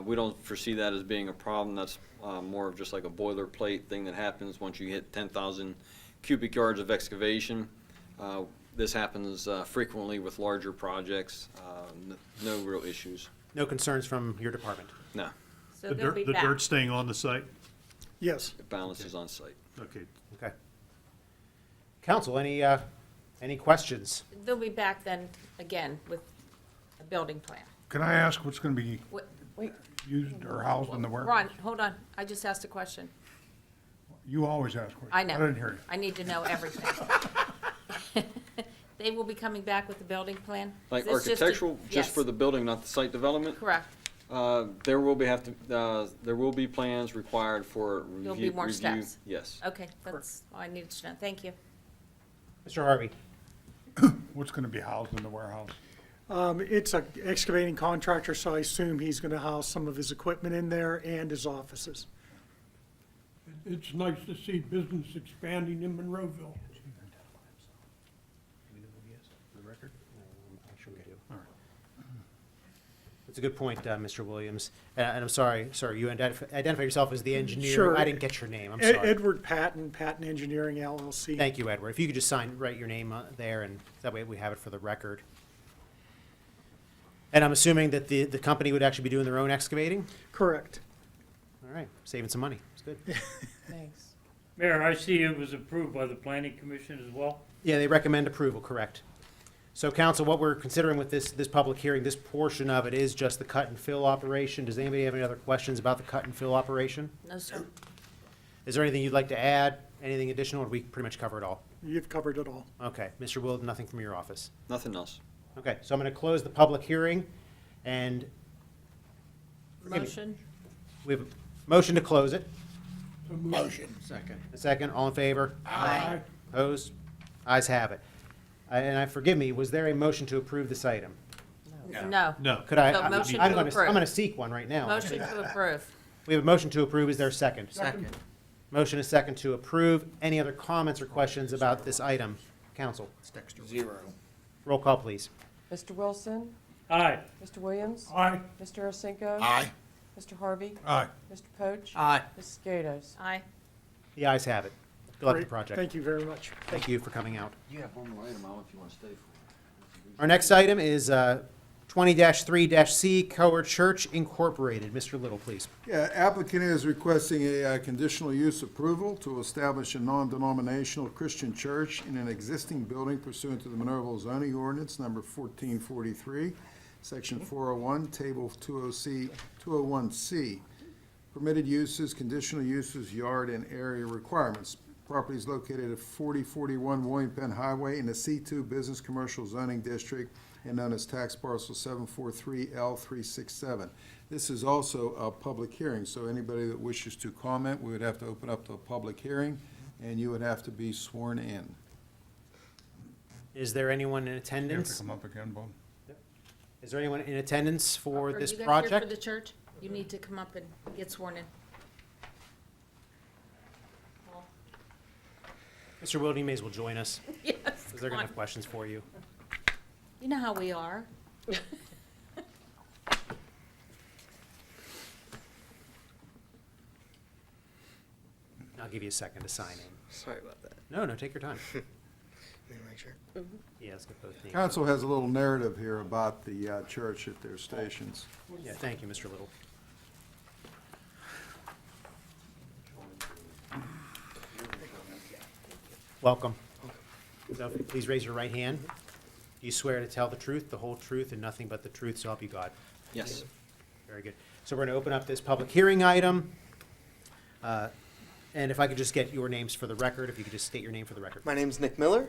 we don't foresee that as being a problem. That's more of just like a boilerplate thing that happens once you hit 10,000 cubic yards of excavation. This happens frequently with larger projects, no real issues, No concerns from your department? no. So they'll be The back. dirt's staying on the site? Yes. The balance is on site. Okay. Okay. Council, any questions? They'll be back then again with a building plan. Can I ask what's gonna be Wait, used or housed in the warehouse? Ron, hold on, I just asked a question. You always ask questions. I know. I didn't hear you. I need to know everything. They will be coming back with the building plan? Like Is this just a- architectural, just Yes, for the building, not the site development? correct. There will be plans required for review. There'll be more review. steps. Yes. Okay, that's all I needed to know. Thank you. Mr. Harvey? What's gonna be housed in the warehouse? It's an excavating contractor, so I assume he's gonna house some of his equipment in there and his offices. It's nice to see business expanding in Monroeville. That's a good point, Mr. Williams. And I'm sorry, sir, you identify yourself as the engineer. Sure. I didn't get your name, I'm sorry. Edward Patton, Patton Engineering LLC. Thank you, Edward. If you could just write your name there, and that way we have it for the record. And I'm assuming that the company would actually be doing their own excavating? Correct. All right, saving some money. It's good. Thanks. Mayor, I see it was approved by the planning commission as well. Yeah, they recommend approval, correct. So council, what we're considering with this public hearing, this portion of it is just the cut and fill operation. Does anybody have any other questions about the cut and fill operation? No, sir. Is there anything you'd like to add? Anything additional, or we pretty much cover it all? You've covered it all. Okay, Mr. Wilden, nothing from your office? Nothing else. Okay, so I'm gonna close the public hearing, and Motion? we have a motion to close it. Motion. Second. A second, all in favor? Aye. Opposed? Ayes have it. And forgive me, was there a motion to approve this item? No. No. Could I? So motion I'm to gonna- approve. I'm gonna seek one right now. Motion to approve. We have a motion to approve. Is there a second? Second. Motion is second to approve. Any other comments or questions about this item? Council, It's Dexter. 0. roll call, please. Mr. Wilson? Aye. Mr. Williams? Aye. Mr. Osinko? Aye. Mr. Harvey? Aye. Mr. Poach? Aye. Mrs. Gatos? Aye. The ayes have it. Good luck with the Great. project. Thank you very much. Thank you for coming out. You have one more item, Al, if you want to stay for. Our next item is 20-3-C, Coer Church Incorporated. Mr. Little, please. Yeah, applicant is requesting a conditional use approval to establish a non-denominational Christian church in an existing building pursuant to the Monroeville zoning ordinance number 1443, section 401, table 201C. Permitted uses, conditional uses, yard and area requirements. Property is located at 4041 William Penn Highway in the C2 Business Commercial Zoning District and known as tax parcel 743L367. This is also a public hearing, so anybody that wishes to comment, we would have to open up the public hearing, and you would have to be sworn in. Is there anyone in You have to attendance? come up again, Bob. Is there anyone in attendance for Are this you guys here project? for the church? You need to come up and get sworn in. Mr. Wilden, you may as well join us, Yes, because they're come gonna on. have questions for you. You know how we are. I'll give you a second to sign in. Sorry about that. No, take your time. Let me make sure. Yeah, let's get both names. Council has a little narrative here about the church at their stations. Yeah, thank you, Mr. Little. Welcome. So please raise your right hand. Do you swear to tell the truth, the whole truth, and nothing but the truth, so help you God? Yes. Very good. So we're going to open up this public hearing item. And if I could just get your names for the record, if you could just state your name for the record. My name's Nick Miller.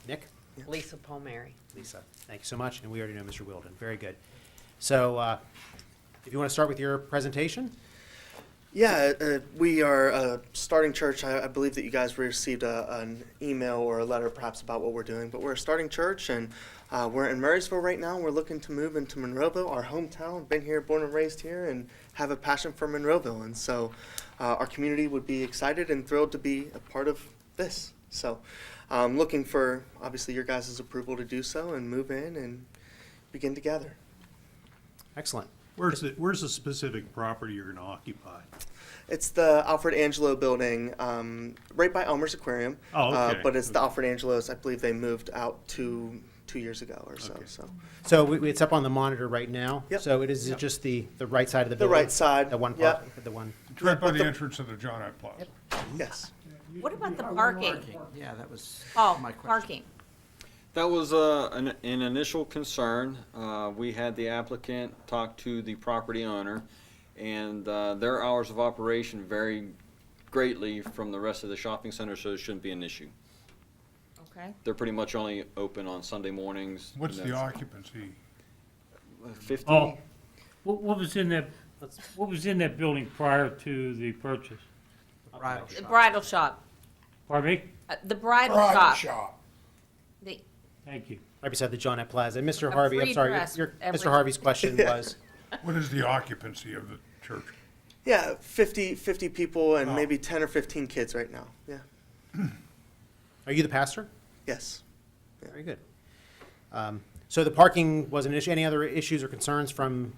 Nick? Lisa Palmieri. Lisa, thank you so much, and we already know Mr. Wilden. Very good. So if you want to start with your presentation? Yeah, we are starting church. I believe that you guys received an email or a letter perhaps about what we're doing, but we're starting church, and we're in Murraysville right now. We're looking to move into Monroeville, our hometown. Been here, born and raised here, and have a passion for Monroeville. And so our community would be excited and thrilled to be a part of this. So I'm looking for, obviously, your guys' approval to do so and move in and begin together. Excellent. Where's the specific property you're gonna occupy? It's the Alfred Angelo building, right by Elmer's Aquarium. Oh, okay. But it's the Alfred Angelos. I believe they moved out 2 years ago or so. Okay. So it's up on the monitor right now? Yep. So it is Yep. just the right side of the The building? right side, The one yep. part, the one. It's right by but the the- entrance of the John F. Plaza. Yes. What about the parking? Yeah, that was Oh, my question. parking. That was an initial concern. We had the applicant talk to the property owner, and their hours of operation vary greatly from the rest of the shopping center, so it shouldn't be an issue. Okay. They're pretty much only open on Sunday mornings. What's and the that's occupancy? 50? Oh. What was in that, what was in that building prior to the purchase? Bridal The shop. bridal shop. Pardon me? The bridal shop. The, Thank you. Right beside the John F. Plaza. And Mr. A Harvey, I'm free sorry, press Mr. every- Harvey's question was, What is the occupancy of the church? Yeah, 50 people and Oh. maybe 10 or 15 kids right now. Yeah. are you the pastor? Yes. Very good. So the parking wasn't an issue. Any other issues or concerns from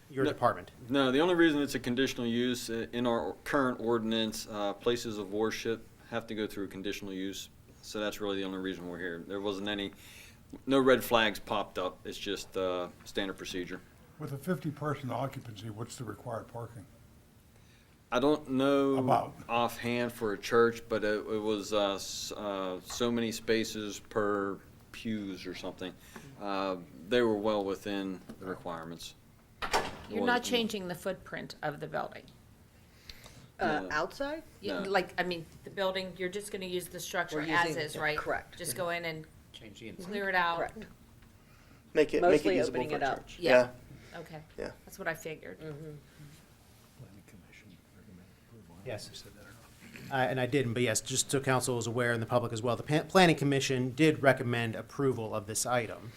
your department? No, the only reason it's a conditional use in our current ordinance, places of worship have to go through conditional use. So that's really the only reason we're here. There wasn't no red flags popped up. It's just standard procedure. With a 50-person occupancy, what's the required parking? I don't know About. offhand for a church, but it was so many spaces per pews or something. They were well within the requirements. you're not changing the footprint of the building. Outside? No. Like, I mean, the building, you're just gonna use the structure We're as using- is, right? correct. Just go in and Change the inside. clear it out. Correct. Make it Mostly usable opening for it up. church. Yeah. Okay. Yeah. That's what I figured. Yes. And I didn't, but yes, just so council is aware and the public as well, the Planning Commission did recommend approval of this item.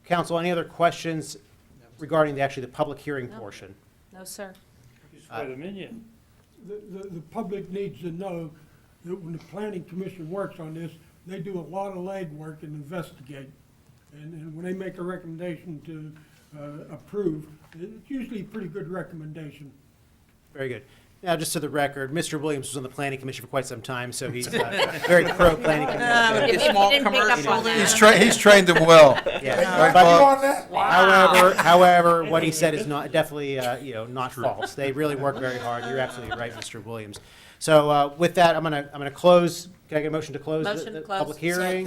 Council, any other questions regarding actually the public hearing No. portion? No, sir. Swear them in yet? The public needs to know that when the planning commission works on this, they do a lot of legwork and investigate. And when they make a recommendation to approve, it's usually a pretty good recommendation. Very good. Now, just to the record, Mr. Williams was on the Planning Commission for quite some time, so he's very pro-Planning Commission. If you small didn't pick up commercial on that. He's trained them well. Yeah. Right, But- Bob? However, what he said is not, definitely, not false. They really work very hard. You're absolutely right, Mr. Williams. So, with that, I'm gonna close. Can I get a motion to close the Motion to close. public hearing?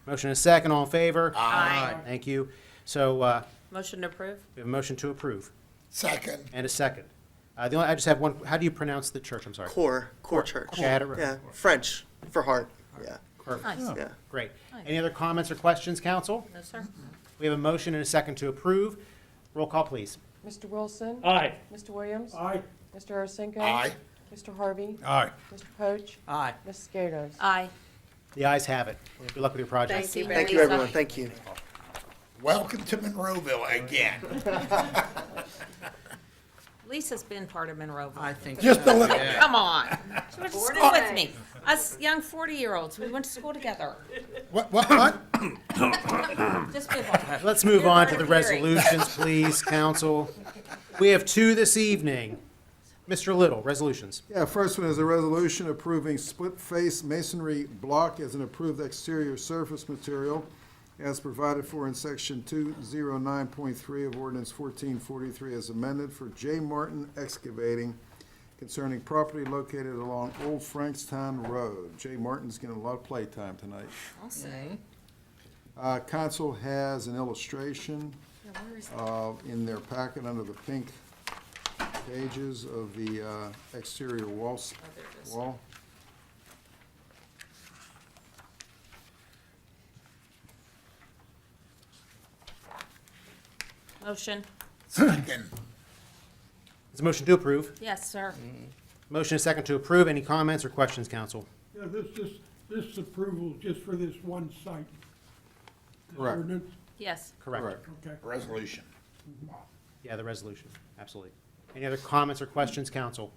Motion and a second, all in favor? Aye. Thank you. So, Motion to approve? we have a motion to approve Second. and a second. I just have one, how do you pronounce the church? I'm sorry. Core church. Okay, I had it right. Yeah, French for heart. Yeah. Perfect. Nice. Yeah. Great. Nice. Any other comments or questions, council? No, sir. We have a motion and a second to approve. Roll call, please. Mr. Wilson? Aye. Mr. Williams? Aye. Mr. Arsenko? Aye. Mr. Harvey? Aye. Mr. Poach? Aye. Mrs. Gatos? Aye. The ayes have it. Good luck with your project. Thank you Thank very you, much. everyone. Thank you. Welcome to Monroeville again. Lisa's been part of Monroeville. I think. Just a little. Yeah. Come on. She went to school with me. Us young 40-year-olds, we went to school together. What? Just move on. Let's move You're on hard to the of hearing. resolutions, please, council. We have two this evening. Mr. Little, resolutions. Yeah, first one is a resolution approving split-face masonry block as an approved exterior surface material as provided for in section 209.3 of ordinance 1443 as amended for J. Martin Excavating concerning property located along Old Frankstown Road. J. Martin's getting a lot of playtime tonight. I'll say. Council has an illustration Yeah, where is that? in their packet under the pink pages of the exterior Oh, there it is. wall. Motion. Second. It's a motion to approve. Yes, sir. Motion is second to approve. Any comments or questions, council? Yeah, this approval is just for this one site. This Correct. ordinance? Yes. Correct. Okay. Resolution. Yeah, the resolution, absolutely. Any other comments or questions, council?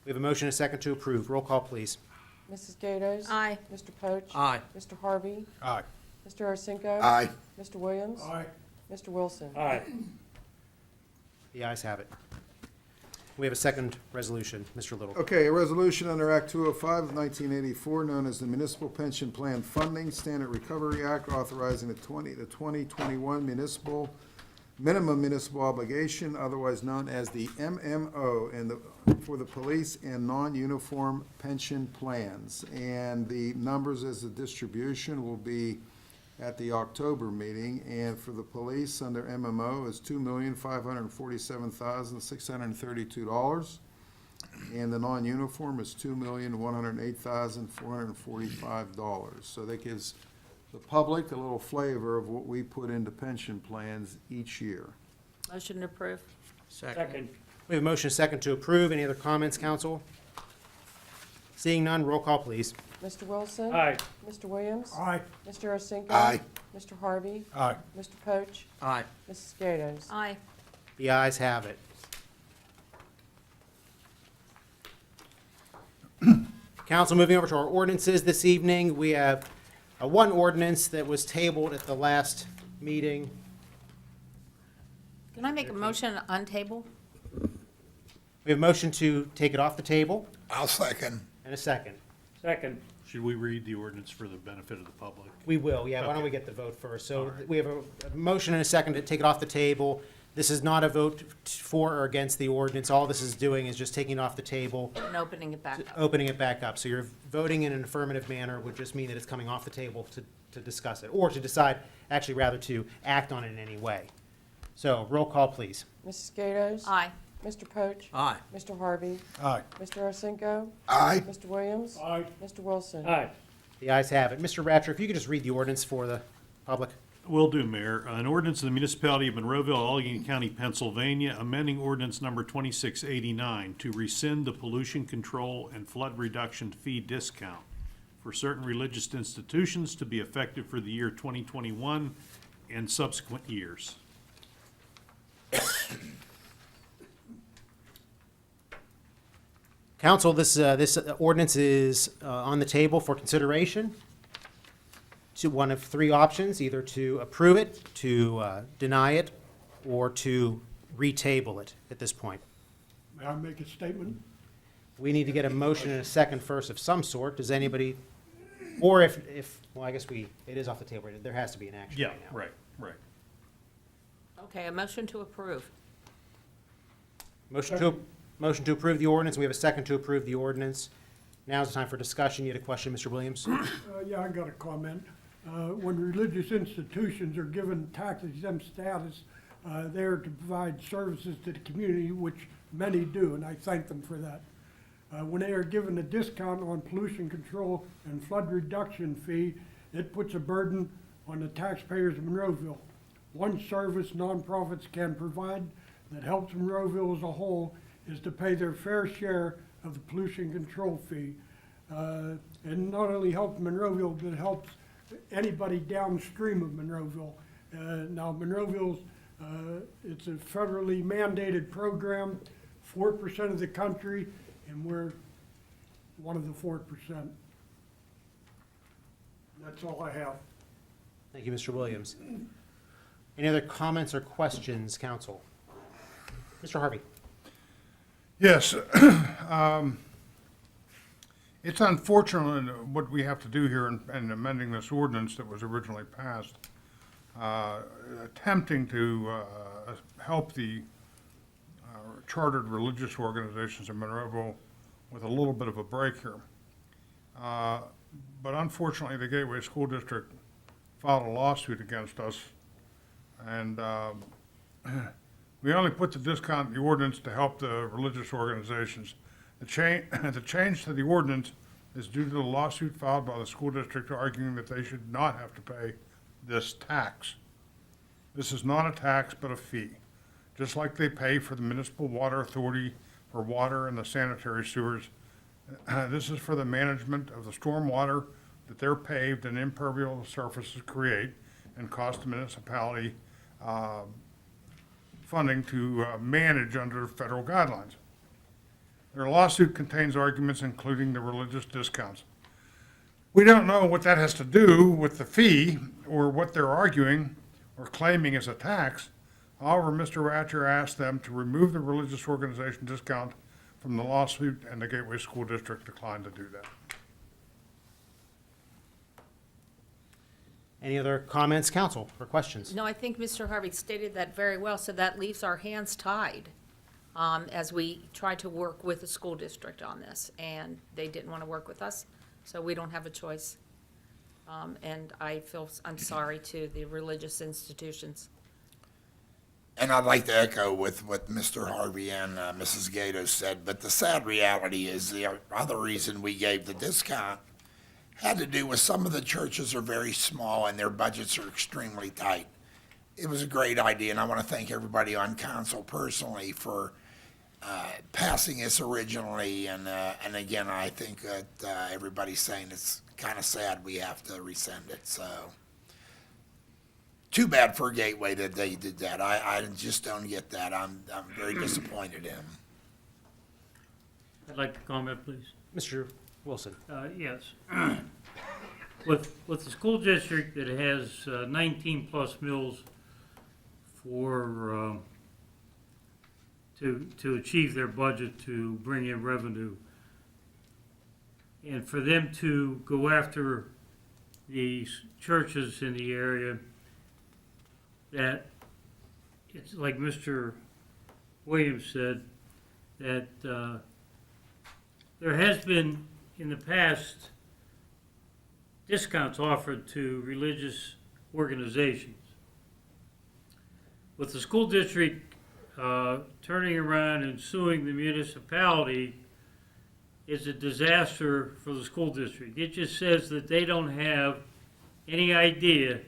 We have a motion and a second to approve. Roll call, please. Mrs. Gatos? Aye. Mr. Poach? Aye. Mr. Harvey? Aye. Mr. Arsenko? Aye. Mr. Williams? Aye. Mr. Wilson? Aye. The ayes have it. We have a second resolution. Mr. Little. Okay, a resolution under Act 205 of 1984, known as the Municipal Pension Plan Funding Standard Recovery Act, authorizing the 2021 minimum municipal obligation, otherwise known as the MMO, for the police and non-uniform pension plans. And the numbers as a distribution will be at the October meeting, and for the police under MMO is $2,547,632, and the non-uniform is $2,108,445. So that gives the public a little flavor of what we put into pension plans each year. Motion to approve. Second. We have a motion and a second to approve. Any other comments, council? Seeing none, roll call, please. Mr. Wilson? Aye. Mr. Williams? Aye. Mr. Arcinigo? Aye. Mr. Harvey? Aye. Mr. Poach? Aye. Mrs. Gatos? Aye. The ayes have it. Council, moving over to our ordinances this evening, we have one ordinance that was tabled at the last meeting. Can I make a motion on table? We have a motion to take it off the table I'll second. and a second. Second. Should we read the ordinance for the benefit of the public? We will, yeah. Why don't we get the vote first? So we have a motion and a second to take it off the table. This is not a vote for or against the ordinance. All this is doing is just taking it off the table, And opening it back up. opening it back up. So you're voting in an affirmative manner would just mean that it's coming off the table to discuss it, or to decide, actually rather to act on it in any way. So roll call, please. Mrs. Gatos? Aye. Mr. Poach? Aye. Mr. Harvey? Aye. Mr. Arcinigo? Aye. Mr. Williams? Aye. Mr. Wilson? Aye. The ayes have it. Mr. Ratcher, if you could just read the ordinance for the public. Will do, Mayor. An ordinance of the Municipality of Monroeville, Allegheny County, Pennsylvania, amending ordinance number 2689 to rescind the pollution control and flood reduction fee discount for certain religious institutions to be effective for the year 2021 and subsequent years. Council, this ordinance is on the table for consideration. To one of three options, either to approve it, to deny it, or to retable it at this point. May I make a statement? We need to get a motion and a second first of some sort. Does anybody, or if well, I guess it is off the table. There has to be an action Yeah, right now. right. Okay, a motion to approve. Motion to approve the ordinance. We have a second to approve the ordinance. Now's the time for discussion. You had a question, Mr. Williams? Yeah, I got a comment. When religious institutions are given tax-exempt status, they're to provide services to the community, which many do, and I thank them for that. When they are given a discount on pollution control and flood reduction fee, it puts a burden on the taxpayers of Monroeville. One service nonprofits can provide that helps Monroeville as a whole is to pay their fair share of the pollution control fee. And not only helps Monroeville, but it helps anybody downstream of Monroeville. Now, Monroeville's, it's a federally mandated program, 4% of the country, and we're one of the 4%. That's all I have. Thank you, Mr. Williams. Any other comments or questions, council? Mr. Harvey? Yes. It's unfortunate what we have to do here in amending this ordinance that was originally passed, attempting to help the chartered religious organizations in Monroeville with a little bit of a break here. But unfortunately, the Gateway School District filed a lawsuit against us, and we only put the discount in the ordinance to help the religious organizations. The change to the ordinance is due to the lawsuit filed by the school district arguing that they should not have to pay this tax. This is not a tax, but a fee. Just like they pay for the municipal water authority for water and the sanitary sewers, this is for the management of the storm water that their paved and impermeable surfaces create and cost the municipality funding to manage under federal guidelines. Their lawsuit contains arguments including the religious discounts. We don't know what that has to do with the fee or what they're arguing or claiming is a tax. However, Mr. Ratcher asked them to remove the religious organization discount from the lawsuit, and the Gateway School District declined to do that. Any other comments, council, or questions? No, I think Mr. Harvey stated that very well, so that leaves our hands tied as we try to work with the school district on this, and they didn't want to work with us, so we don't have a choice. And I'm sorry to the religious institutions. And I'd like to echo with what Mr. Harvey and Mrs. Gatos said, but the sad reality is the other reason we gave the discount had to do with some of the churches are very small and their budgets are extremely tight. it was a great idea, and I want to thank everybody on council personally for passing this originally, and again, I think that everybody's saying it's kind of sad we have to rescind it, so. Too bad for Gateway that they did that. I just don't get that. I'm very disappointed in them. I'd like to comment, please. Mr. Wilson. Yes. With the school district that has 19-plus mills for, to achieve their budget to bring in revenue, and for them to go after these churches in the area, that it's like Mr. Williams said, that there has been in the past discounts offered to religious organizations. With the school district turning around and suing the municipality, is a disaster for the school district. It just says that they don't have any idea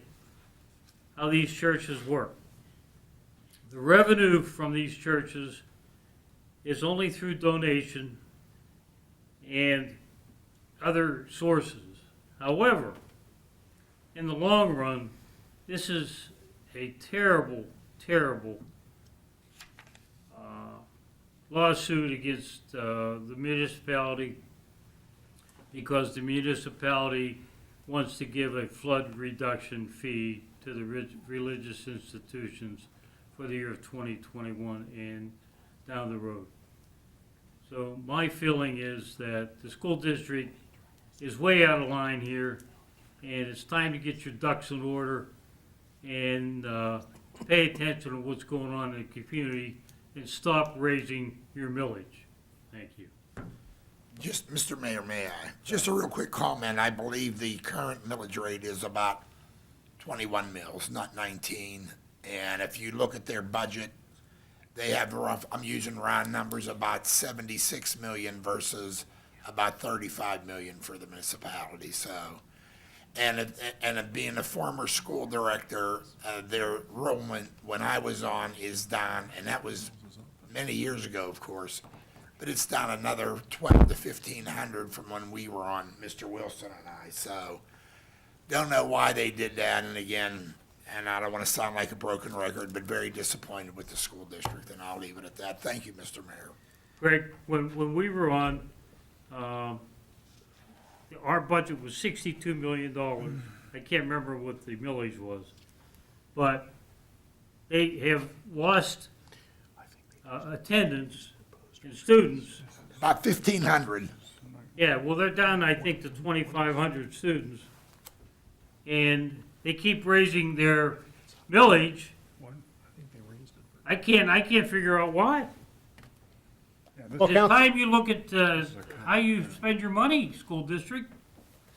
how these churches work. The revenue from these churches is only through donation and other sources. However, in the long run, this is a terrible, terrible lawsuit against the municipality, because the municipality wants to give a flood reduction fee to the religious institutions for the year of 2021 and down the road. So my feeling is that the school district is way out of line here, and it's time to get your ducks in order and pay attention to what's going on in the community and stop raising your millage. Thank you. Just, Mr. Mayor, may I? Just a real quick comment. I believe the current millage rate is about 21 mills, not 19. And if you look at their budget, they have rough, I'm using round numbers, about 76 million versus about 35 million for the municipality. So, and being a former school director, their enrollment when I was on is down, and that was many years ago, of course, but it's down another 12 to 1,500 from when we were on, Mr. Wilson and I. So, don't know why they did that, and again, and I don't want to sound like a broken record, but very disappointed with the school district, and I'll leave it at that. Thank you, Mr. Mayor. Greg, when we were on, our budget was $62 million. I can't remember what the millage was, but they have lost attendance and students. About 1,500. Yeah, well, they're down, I think, to 2,500 students. And they keep raising their millage. I can't figure out why. Well, It's time you look at how you spend your money, school district.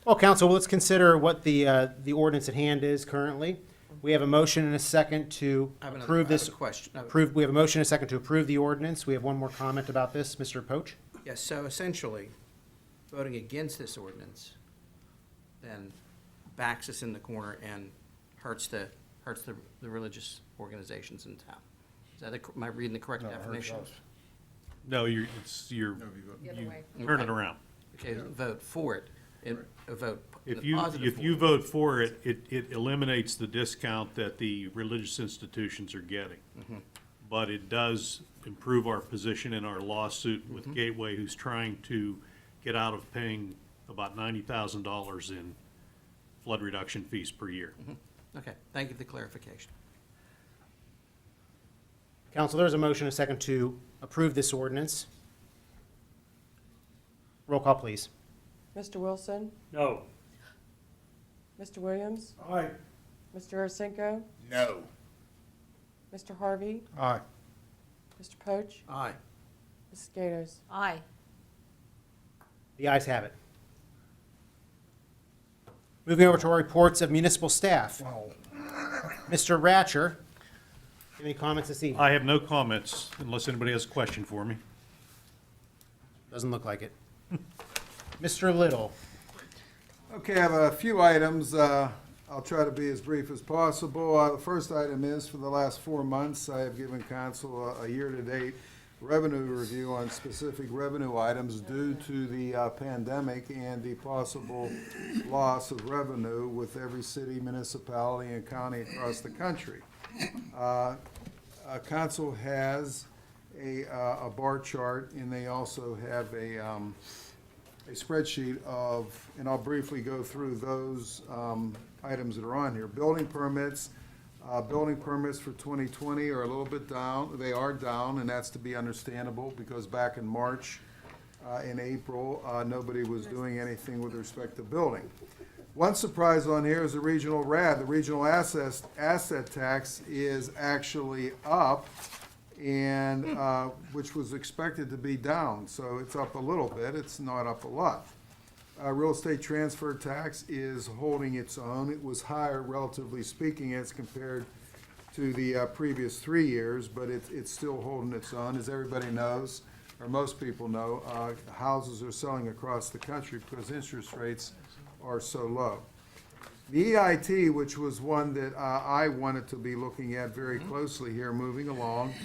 Well, council, let's consider what the ordinance at hand is currently. We have a motion and a second to approve this. Question. We have a motion and a second to approve the ordinance. We have one more comment about this, Mr. Poach. Yes, so essentially, voting against this ordinance then backs us in the corner and hurts the religious organizations in town. Is that, am I reading the correct definition? No, you're The other way. turn it around. Okay, vote for it, and vote If the positive if for you it. vote for it, it eliminates the discount that the religious institutions are getting. But it does improve our position in our lawsuit with Gateway, who's trying to get out of paying about $90,000 in flood reduction fees per year. Okay, thank you for the clarification. Council, there's a motion and a second to approve this ordinance. Roll call, please. Mr. Wilson? No. Mr. Williams? Aye. Mr. Arsenko? No. Mr. Harvey? Aye. Mr. Poach? Aye. Mrs. Gatos? Aye. The ayes have it. Moving over to our reports of municipal staff. Mr. Ratcher, any comments this evening? I have no comments unless anybody has a question for me. Doesn't look like it. Mr. Little. Okay, I have a few items. I'll try to be as brief as possible. The first item is, for the last 4 months, I have given council a year-to-date revenue review on specific revenue items due to the pandemic and the possible loss of revenue with every city, municipality, and county across the country. Council has a bar chart, and they also have a spreadsheet of, and I'll briefly go through those items that are on here. Building permits for 2020 are a little bit down. They are down, and that's to be understandable, because back in March and April, nobody was doing anything with respect to building. One surprise on here is the regional RAD. The regional asset tax is actually up, and which was expected to be down, so it's up a little bit. It's not up a lot. Real estate transfer tax is holding its own. It was higher, relatively speaking, as compared to the previous 3 years, but it's still holding its own. As everybody knows, or most people know, houses are selling across the country because interest rates are so low. The EIT, which was one that I wanted to be looking at very closely here, moving along,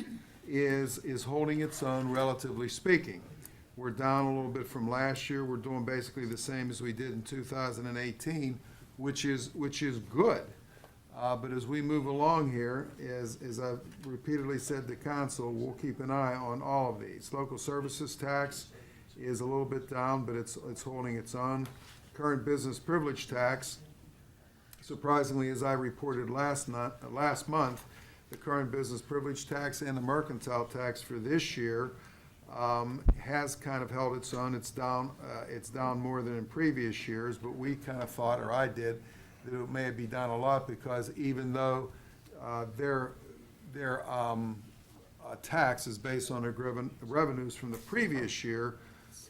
is holding its own, relatively speaking. We're down a little bit from last year. We're doing basically the same as we did in 2018, which is good. But as we move along here, as I've repeatedly said to council, we'll keep an eye on all of these. Local services tax is a little bit down, but it's holding its own. Current business privilege tax, surprisingly, as I reported last month, the current business privilege tax and the mercantile tax for this year has kind of held its own. It's down more than in previous years, but we kind of thought, or I did, that it may be down a lot, because even though their tax is based on their revenues from the previous year,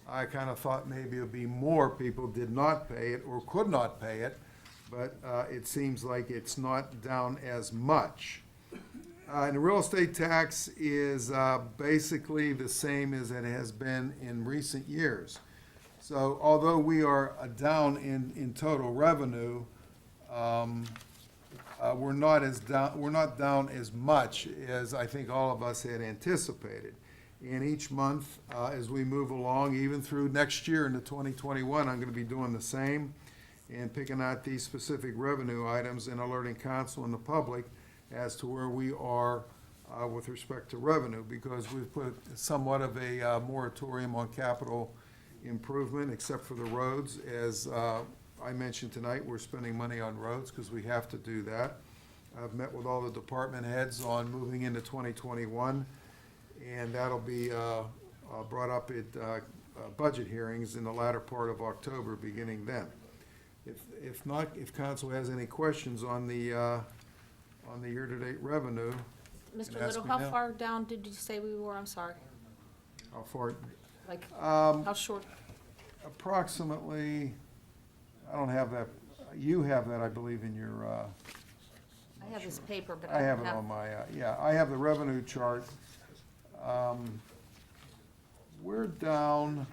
I kind of thought maybe it would be more people did not pay it or could not pay it, but it seems like it's not down as much. And the real estate tax is basically the same as it has been in recent years. So although we are down in total revenue, we're not down as much as I think all of us had anticipated. And each month, as we move along, even through next year into 2021, I'm going to be doing the same and picking out these specific revenue items and alerting council and the public as to where we are with respect to revenue, because we've put somewhat of a moratorium on capital improvement, except for the roads. As I mentioned tonight, we're spending money on roads because we have to do that. I've met with all the department heads on moving into 2021, and that'll be brought up at budget hearings in the latter part of October, beginning then. If not, if council has any questions on the year-to-date revenue. Mr. ask Little, me how now. far down did you say we were? I'm sorry. How far? Like, how short? Approximately, I don't have that, you have that, I believe, in your, I have this paper, but I have it on my, yeah, I have the revenue chart. We're down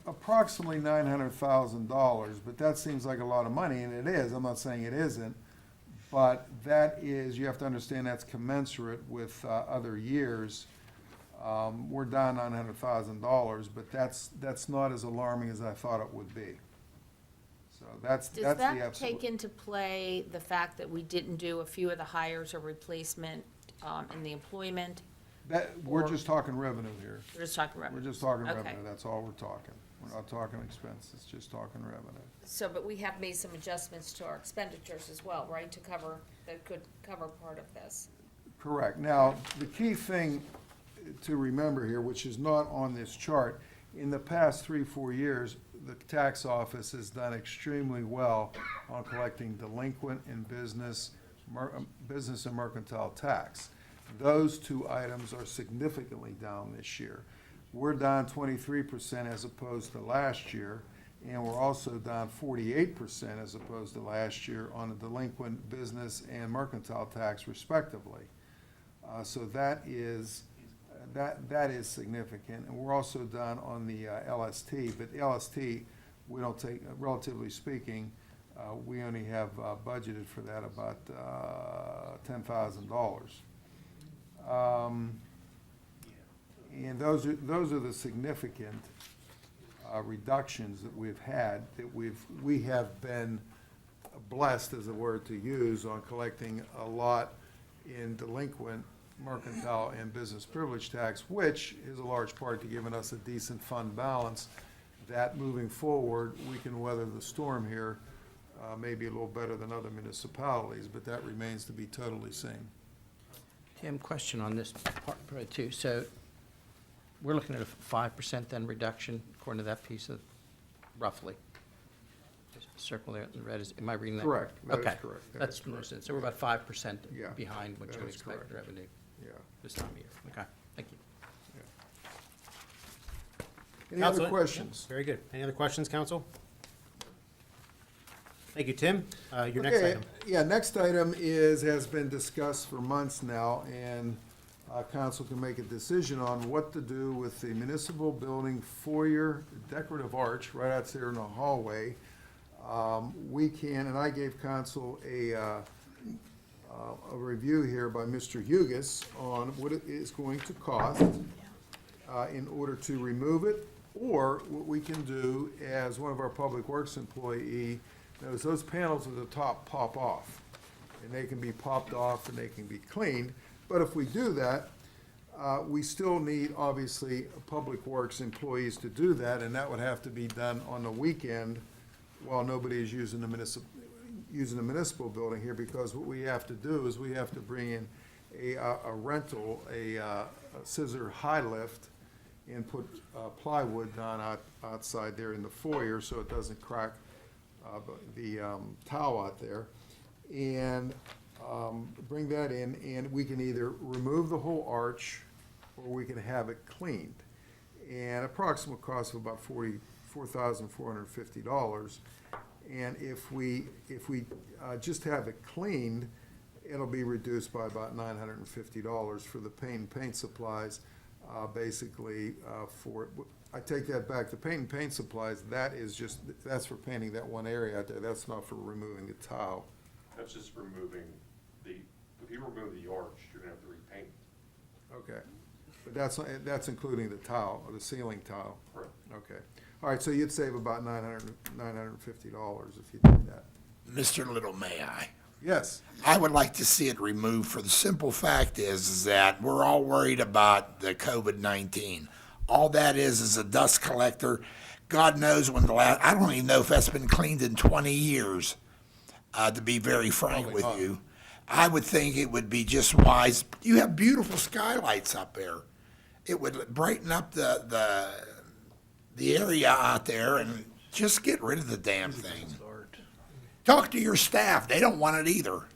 approximately $900,000, but that seems like a lot of money, and it is. I'm not saying it isn't, but that is, you have to understand that's commensurate with other years. We're down $900,000, but that's not as alarming as I thought it would be. So that's the Does that absolute. take into play the fact that we didn't do a few of the hires or replacement in the employment? We're just talking revenue here. We're just talking revenue? We're just talking Okay. revenue, that's all we're talking. We're not talking expenses, just talking revenue. So, but we have made some adjustments to our expenditures as well, right, to cover, that could cover part of this? Correct. Now, the key thing to remember here, which is not on this chart, in the past 3-4 years, the tax office has done extremely well on collecting delinquent and business and mercantile tax. Those two items are significantly down this year. We're down 23% as opposed to last year, and we're also down 48% as opposed to last year on the delinquent business and mercantile tax respectively. So that is significant, and we're also down on the LST, but the LST, we don't take, relatively speaking, We only have budgeted for that about $10,000. And those are the significant reductions that we've had, that we have been blessed, is the word to use, on collecting a lot in delinquent mercantile and business privilege tax, which is a large part to giving us a decent fund balance that moving forward, we can weather the storm here, maybe a little better than other municipalities, but that remains to be totally seen. Tim, question on this part too. So we're looking at a 5% then reduction according to that piece of, roughly? Just circle there in red, am I reading that? Correct. That is Okay. correct. That That's is correct. so we're about 5% Yeah, behind what that you would is expect correct. revenue Yeah. this time of year. Okay, thank you. Any other Council? questions? Very good. Any other questions, council? Thank you, Tim. Your next Okay, item. yeah, next item has been discussed for months now, and council can make a decision on what to do with the municipal building foyer decorative arch right out there in the hallway. We can, and I gave council a review here by Mr. Hugus on what it is going to cost in order to remove it, or what we can do as one of our public works employee knows, those panels at the top pop off, and they can be popped off and they can be cleaned. But if we do that, we still need, obviously, public works employees to do that, and that would have to be done on the weekend while nobody is using the municipal building here, because what we have to do is we have to bring in a rental, a scissor high lift, and put plywood down outside there in the foyer so it doesn't crack the towel out there, and bring that in, and we can either remove the whole arch or we can have it cleaned. And approximate cost of about $44,450. And if we just have it cleaned, it'll be reduced by about $950 for the paint supplies, basically for, I take that back, the paint supplies, that's for painting that one area out there, that's not for removing the tile. That's just removing if you remove the arch, you're gonna have to repaint. Okay, but that's including the tile, or the ceiling tile? Correct. Okay, all right, so you'd save about $950 if you did that. Mr. Little, may I? Yes. I would like to see it removed for the simple fact is that we're all worried about the COVID-19. All that is a dust collector. God knows when I don't even know if that's been cleaned in 20 years, to be very frank with you. I would think it would be just wise. You have beautiful skylights up there. It would brighten up the area out there, and just get rid of the damn thing. Talk to your staff. They don't want it either.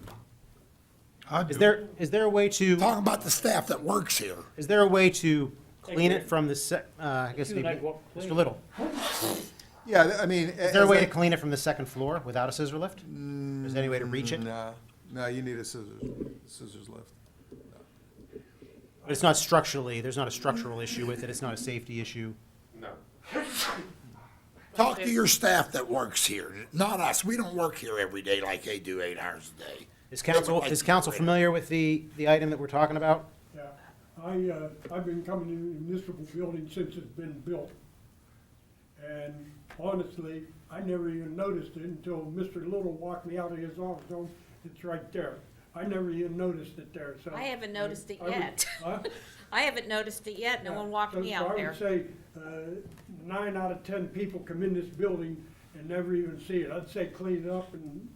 Is there a way to? Talk about the staff that works here. Is there a way to clean it from the I guess maybe, Mr. Little. Yeah, I mean. Is there a way to clean it from the second floor without a scissor lift? Is there any way to reach it? No, you need a scissors lift. But it's not structurally, there's not a structural issue with it, it's not a safety issue. No. Talk to your staff that works here, not us. We don't work here every day like they do 8 hours a day. Is council familiar with the item that we're talking about? Yeah, I've been coming to the municipal building since it's been built. And honestly, I never even noticed it until Mr. Little walked me out of his office, going, it's right there. I never even noticed it there, so. I haven't noticed it I would- yet. Huh? I haven't noticed it yet. No Yeah, one walked me so out I there. would say, 9 out of 10 people come in this building and never even see it. I'd say clean it up and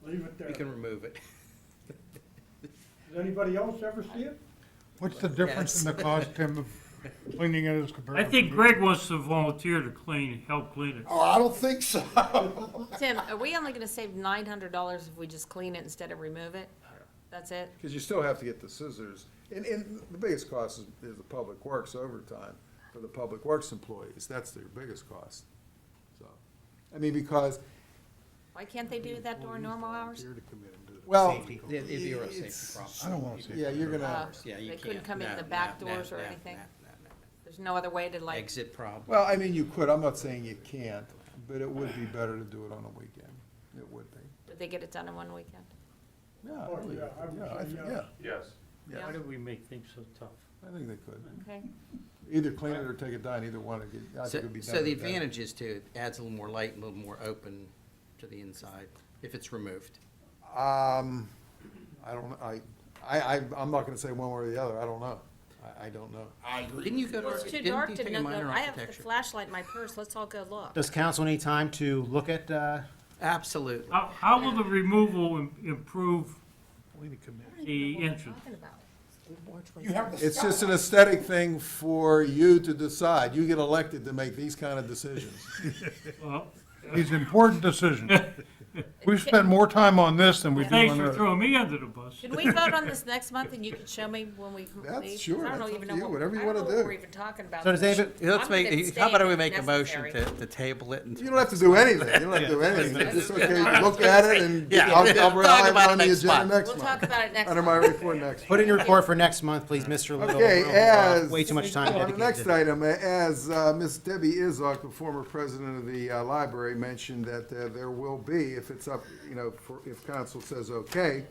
leave it there. We can remove it. Does anybody else ever see it? What's the difference in the cost, Tim, of cleaning it as compared I to? think Greg wants to volunteer to help clean it. Oh, I don't think so. Tim, are we only gonna save $900 if we just clean it instead of remove it? That's it? Because you still have to get the scissors. And the biggest cost is the public works overtime for the public works employees. That's their biggest cost. So, I mean, because, Why can't they do that during normal hours? well, It'd be a real safety it's, problem. I don't want to see yeah, you're gonna, Yeah, you They can't. couldn't come in No, the back no, doors no, or no, anything? no, no, no. There's no other way to like, Exit problem. well, I mean, you could. I'm not saying you can't, but it would be better to do it on a weekend. It would be. Did they get it done in one weekend? Yeah, Oh, yeah, I would say think, yes. Yes. yeah, Why do we make things so tough? I think they could. Okay. Either clean it or take it down, either one, I think So, it'd be done. so the today. advantage is to, it adds a little more light, and a little more open to the inside, if it's removed. I don't, I'm not gonna say one way or the other, I don't know. I don't know. I agree. Didn't you go to, Well, it's too didn't dark you to take a minor know. in I have the architecture? flashlight in my purse. Let's all go look. Does council need time to look at, Absolutely. How will the removal improve the What are you entrance? talking about? You have the It's just an aesthetic thing for you to decide. You get elected to make these kind of decisions. Well, These important decisions. We've spent more time on this than we do thanks on for the. throwing me under the bus. Should we vote on this next month and you can show me when we That's leave? 'Cause sure, I don't that's even up know to you, whatever you wanna I don't know do. what we're even talking about. So does David- Let's I'm make, gonna how abstain about we if make a motion necessary. to table it until. You don't have to do anything. You don't have to do anything. It's just okay, look at it and Yeah. I'll Talk have it about it on the next agenda month. next We'll month. talk about it next Under my month. report next. put in your report for next month, please, Mr. Little. Okay, We'll, as. way too much time On the dedicated next to that. item, as Ms. Debbie Izok, the former president of the library, mentioned that there will be, if it's up, if council says okay,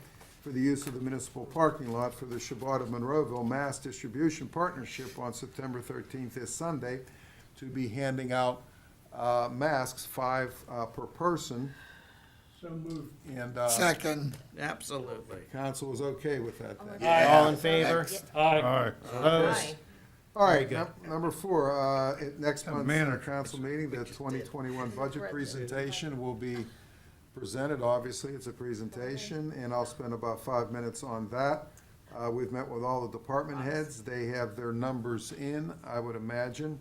for the use of the municipal parking lot for the Shabbat of Monroeville Mass Distribution Partnership on September 13th, this Sunday, to be handing out masks, 5 per person. So moved. And Second. Absolutely. council is okay with that then. All in favor? Aye. All right. Opposed? Aye. All Very right, good. number 4, at next month's manager. council meeting, the 2021 budget presentation will be presented. Obviously, it's a presentation, and I'll spend about 5 minutes on that. We've met with all the department heads. They have their numbers in, I would imagine.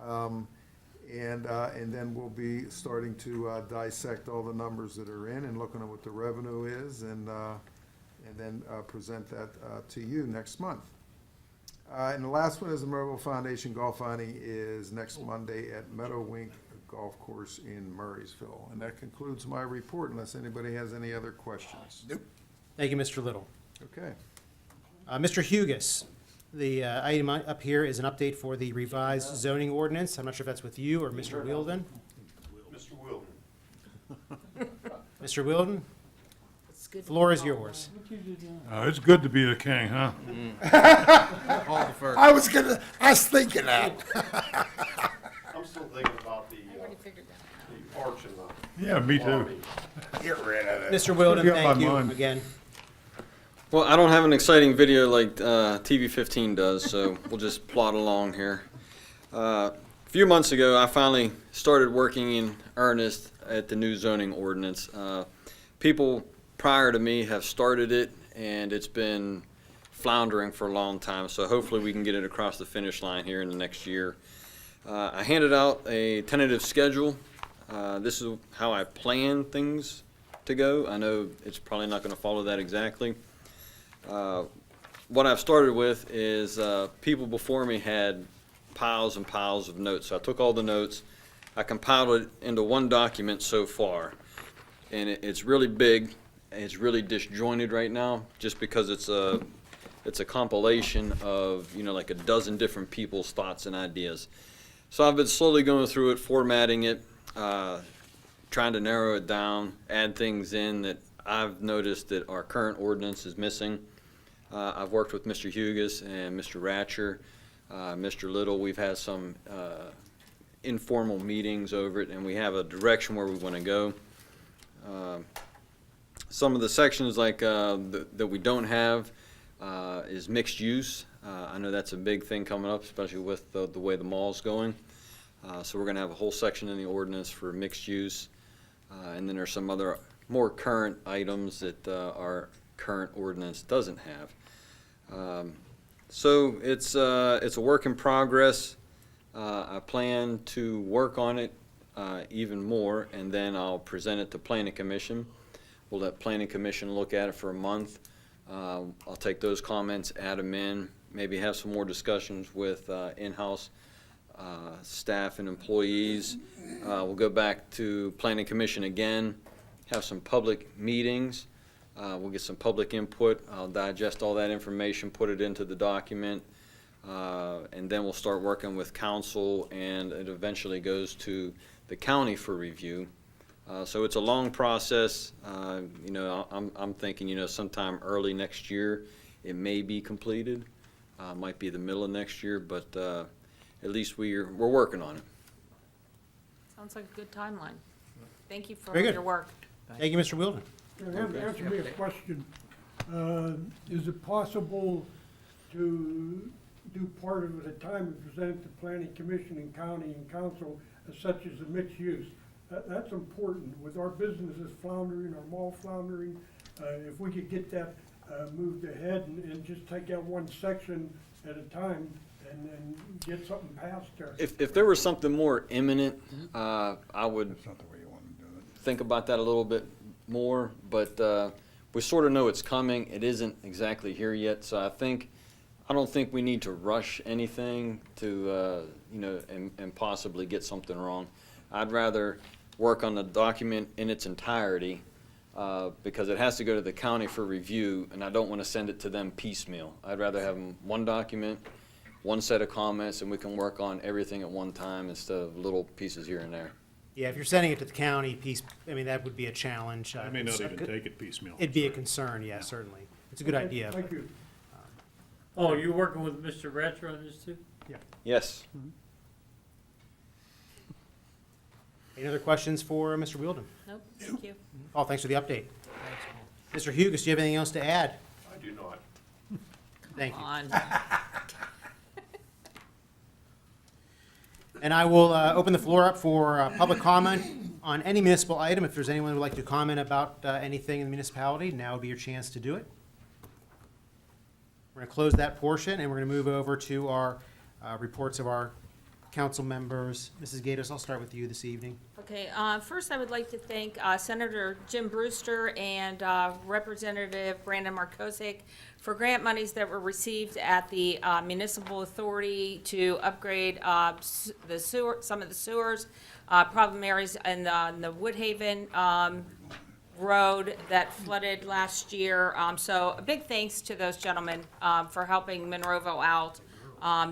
And then we'll be starting to dissect all the numbers that are in and looking at what the revenue is, and then present that to you next month. And the last one is the Monroeville Foundation Golf Outing is next Monday at Meadowwink Golf Course in Murraysville. And that concludes my report, unless anybody has any other questions. Nope. Thank you, Mr. Little. Okay. Mr. Hugus, the item up here is an update for the revised zoning ordinance. I'm not sure if that's with you or Mr. Wielden. Mr. Wilton. Mr. Wielden, It's good. floor is yours. It's good to be the king, huh? All the first. I was thinking that. I'm still thinking about the arch and the. Yeah, me too. lobby. Get rid of it. Mr. Wielden, Get my thank you mind. again. Well, I don't have an exciting video like TV 15 does, so we'll just plod along here. A few months ago, I finally started working in earnest at the new zoning ordinance. People prior to me have started it, and it's been floundering for a long time, so hopefully we can get it across the finish line here in the next year. I handed out a tentative schedule. This is how I plan things to go. I know it's probably not going to follow that exactly. What I've started with is people before me had piles and piles of notes. So I took all the notes, I compiled it into one document so far, and it's really big. It's really disjointed right now, just because it's a compilation of like a dozen different people's thoughts and ideas. So I've been slowly going through it, formatting it, trying to narrow it down, add things in that I've noticed that our current ordinance is missing. I've worked with Mr. Hugus and Mr. Ratcher, Mr. Little. We've had some informal meetings over it, and we have a direction where we want to go. Some of the sections like that we don't have is mixed use. I know that's a big thing coming up, especially with the way the mall's going. So we're going to have a whole section in the ordinance for mixed use. And then there's some other more current items that our current ordinance doesn't have. So it's a work in progress. I plan to work on it even more, and then I'll present it to Planning Commission. We'll let Planning Commission look at it for a month. I'll take those comments, add them in, maybe have some more discussions with in-house staff and employees. We'll go back to Planning Commission again, have some public meetings. We'll get some public input. I'll digest all that information, put it into the document, and then we'll start working with council, and it eventually goes to the county for review. So it's a long process. You know, I'm thinking, you know, sometime early next year, it may be completed. Might be the middle of next year, but at least we're working on it. Sounds like a good timeline. Thank you for Very good. your work. Thank you, Mr. Wielden. Answer me a question. Is it possible to do part of it at a time and present to planning commission and county and council such as the mixed use? That's important. With our businesses floundering, our mall floundering, if we could get that moved ahead and just take out one section at a time and get something passed there. If there was something more imminent, I would think about that a little bit more, but we sort of know it's coming. It isn't exactly here yet, so I don't think we need to rush anything to, you know, and possibly get something wrong. I'd rather work on the document in its entirety, because it has to go to the county for review, and I don't want to send it to them piecemeal. I'd rather have them one document, one set of comments, and we can work on everything at one time instead of little pieces here and there. Yeah, if you're sending it to the county piece, I mean, that would be a challenge. I may not even take it piecemeal. It'd be a concern, yeah, certainly. It's a good idea. Thank you. Oh, you're working with Mr. Ratcher on this too? Yeah. Yes. Any other questions for Mr. Wielden? Nope, thank you. Paul, thanks for the update. Mr. Hugus, do you have anything else to add? I do not. Thank you. On. And I will open the floor up for public comment on any municipal item. If there's anyone who would like to comment about anything in the municipality, now would be your chance to do it. We're going to close that portion, and we're going to move over to our reports of our council members. Mrs. Gatos, I'll start with you this evening. Okay, first I would like to thank Senator Jim Brewster and Representative Brandon Markosik for grant monies that were received at the municipal authority to upgrade the sewer, some of the sewers, problem areas in the Woodhaven road that flooded last year. So a big thanks to those gentlemen for helping Monroeville out.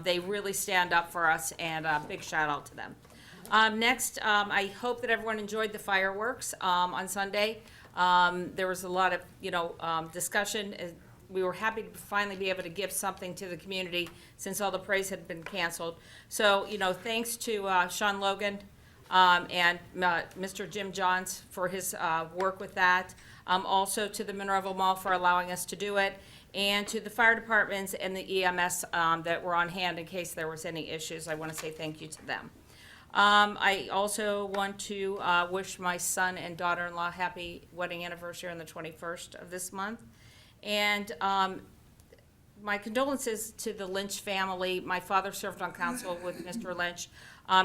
They really stand up for us, and a big shout out to them. Next, I hope that everyone enjoyed the fireworks on Sunday. There was a lot of, discussion. We were happy to finally be able to give something to the community since all the parades had been canceled. So, thanks to Sean Logan and Mr. Jim Johns for his work with that. Also to the Monroeville Mall for allowing us to do it, and to the fire departments and the EMS that were on hand in case there was any issues. I want to say thank you to them. I also want to wish my son and daughter-in-law happy wedding anniversary on the 21st of this month. And my condolences to the Lynch family. My father served on council with Mr. Lynch.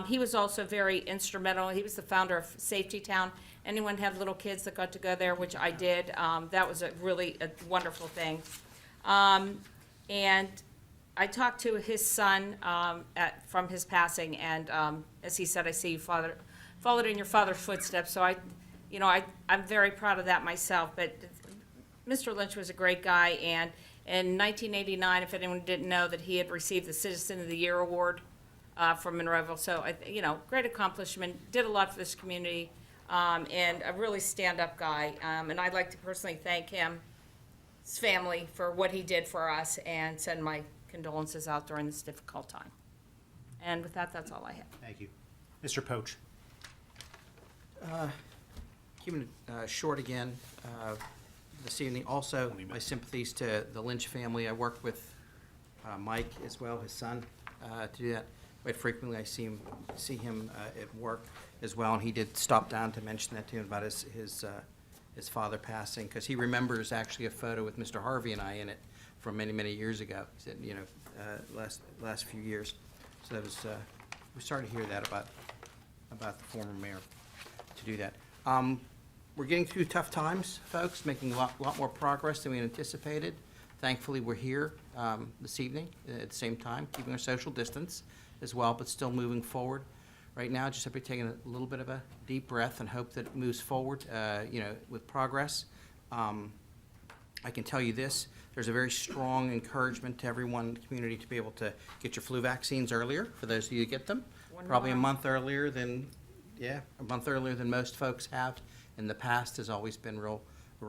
He was also very instrumental. He was the founder of Safety Town. Anyone had little kids that got to go there, which I did. That was really a wonderful thing. And I talked to his son from his passing, and as he said, I see you followed in your father's footsteps. So I'm very proud of that myself. But Mr. Lynch was a great guy, and in 1989, if anyone didn't know, that he had received the Citizen of the Year award from Monroeville. So great accomplishment. Did a lot for this community, and a really stand-up guy. And I'd like to personally thank him, his family, for what he did for us, and send my condolences out during this difficult time. And with that, that's all I have. Thank you. Mr. Poach. Keeping it short again this evening. Also, my sympathies to the Lynch family. I worked with Mike as well, his son, to do that. Quite frequently, I see him at work as well, and he did stop down to mention that to him about his father passing, because he remembers actually a photo with Mr. Harvey and I in it from many, many years ago. He said, last few years. So that was, we started to hear that about the former mayor to do that. We're getting through tough times, folks, making a lot more progress than we anticipated. Thankfully, we're here this evening at the same time, keeping our social distance as well, but still moving forward. Right now, just simply taking a little bit of a deep breath and hope that it moves forward, with progress. I can tell you this, there's a very strong encouragement to everyone in the community to be able to get your flu vaccines earlier, for those of you who get them, probably a month earlier than Yeah, a month earlier than most folks have in the past has always been a real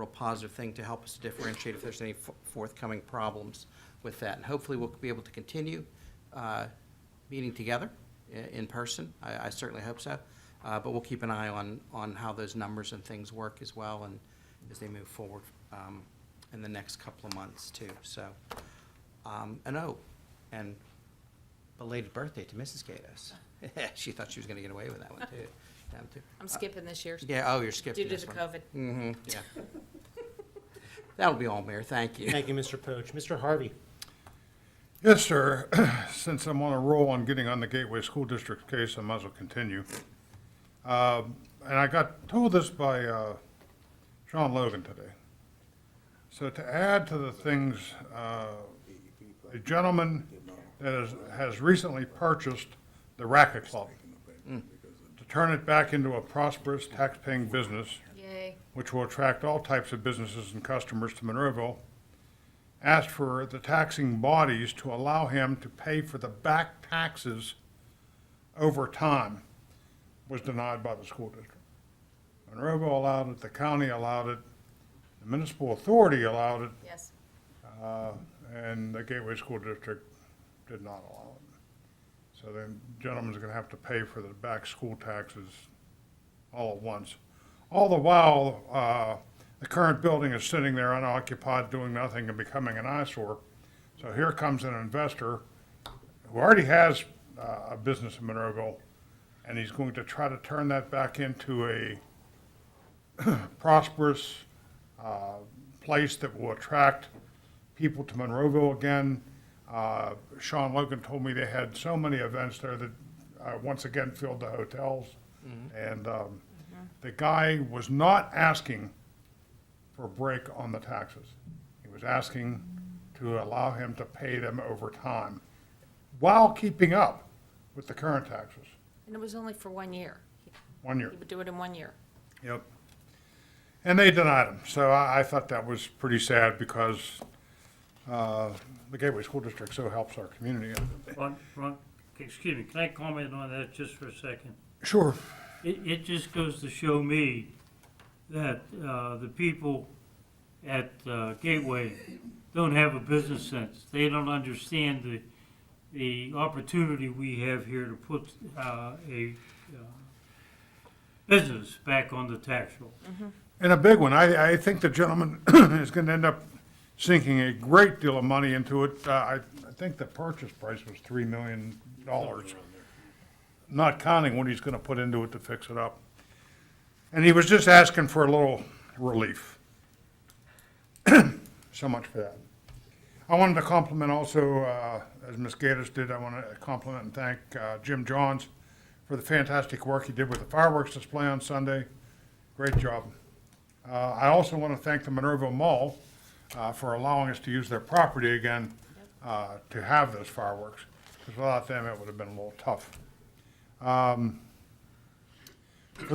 positive thing to help us differentiate if there's any forthcoming problems with that. And hopefully we'll be able to continue meeting together in person. I certainly hope so. But we'll keep an eye on how those numbers and things work as well, and as they move forward in the next couple of months too. So, and belated birthday to Mrs. Gatos. She thought she was going to get away with that one too. I'm skipping this year. Yeah, oh, you're skipping Due to this the one. COVID. Mm-hmm, yeah. That'll be all, Mayor. Thank you. Thank you, Mr. Poach. Mr. Harvey? Yes, sir. Since I'm on a roll on getting on the Gateway School District case, I might as well continue. And I got told this by Sean Logan today. So to add to the things, a gentleman that has recently purchased the Racket Club to turn it back into a prosperous tax-paying business, Yay. which will attract all types of businesses and customers to Monroeville, asked for the taxing bodies to allow him to pay for the back taxes over time, was denied by the school district. Monroeville allowed it, the county allowed it, the municipal authority allowed it, Yes. and the Gateway School District did not allow it. So the gentleman's gonna have to pay for the back school taxes all at once. All the while, the current building is sitting there unoccupied, doing nothing and becoming an eyesore. So here comes an investor who already has a business in Monroeville, and he's going to try to turn that back into a prosperous place that will attract people to Monroeville again. Sean Logan told me they had so many events there that once again filled the hotels. And the guy was not asking for a break on the taxes. He was asking to allow him to pay them over time while keeping up with the current taxes. And it was only for 1 year. 1 year. He would do it in 1 year. Yep. And they denied him. So I thought that was pretty sad because the Gateway School District so helps our community. Ron, excuse me, can I comment on that just for a second? Sure. It just goes to show me that the people at Gateway don't have a business sense. They don't understand the opportunity we have here to put a business back on the tax roll. And a big one. I think the gentleman is going to end up sinking a great deal of money into it. I think the purchase price was $3 million, not counting what he's going to put into it to fix it up. And he was just asking for a little relief. So much for that. I wanted to compliment also, as Ms. Gaddis did, I want to compliment and thank Jim Johns for the fantastic work he did with the fireworks display on Sunday. Great job. I also want to thank the Monroeville Mall for allowing us to use their property again to have those fireworks, because without them it would have been a little tough. For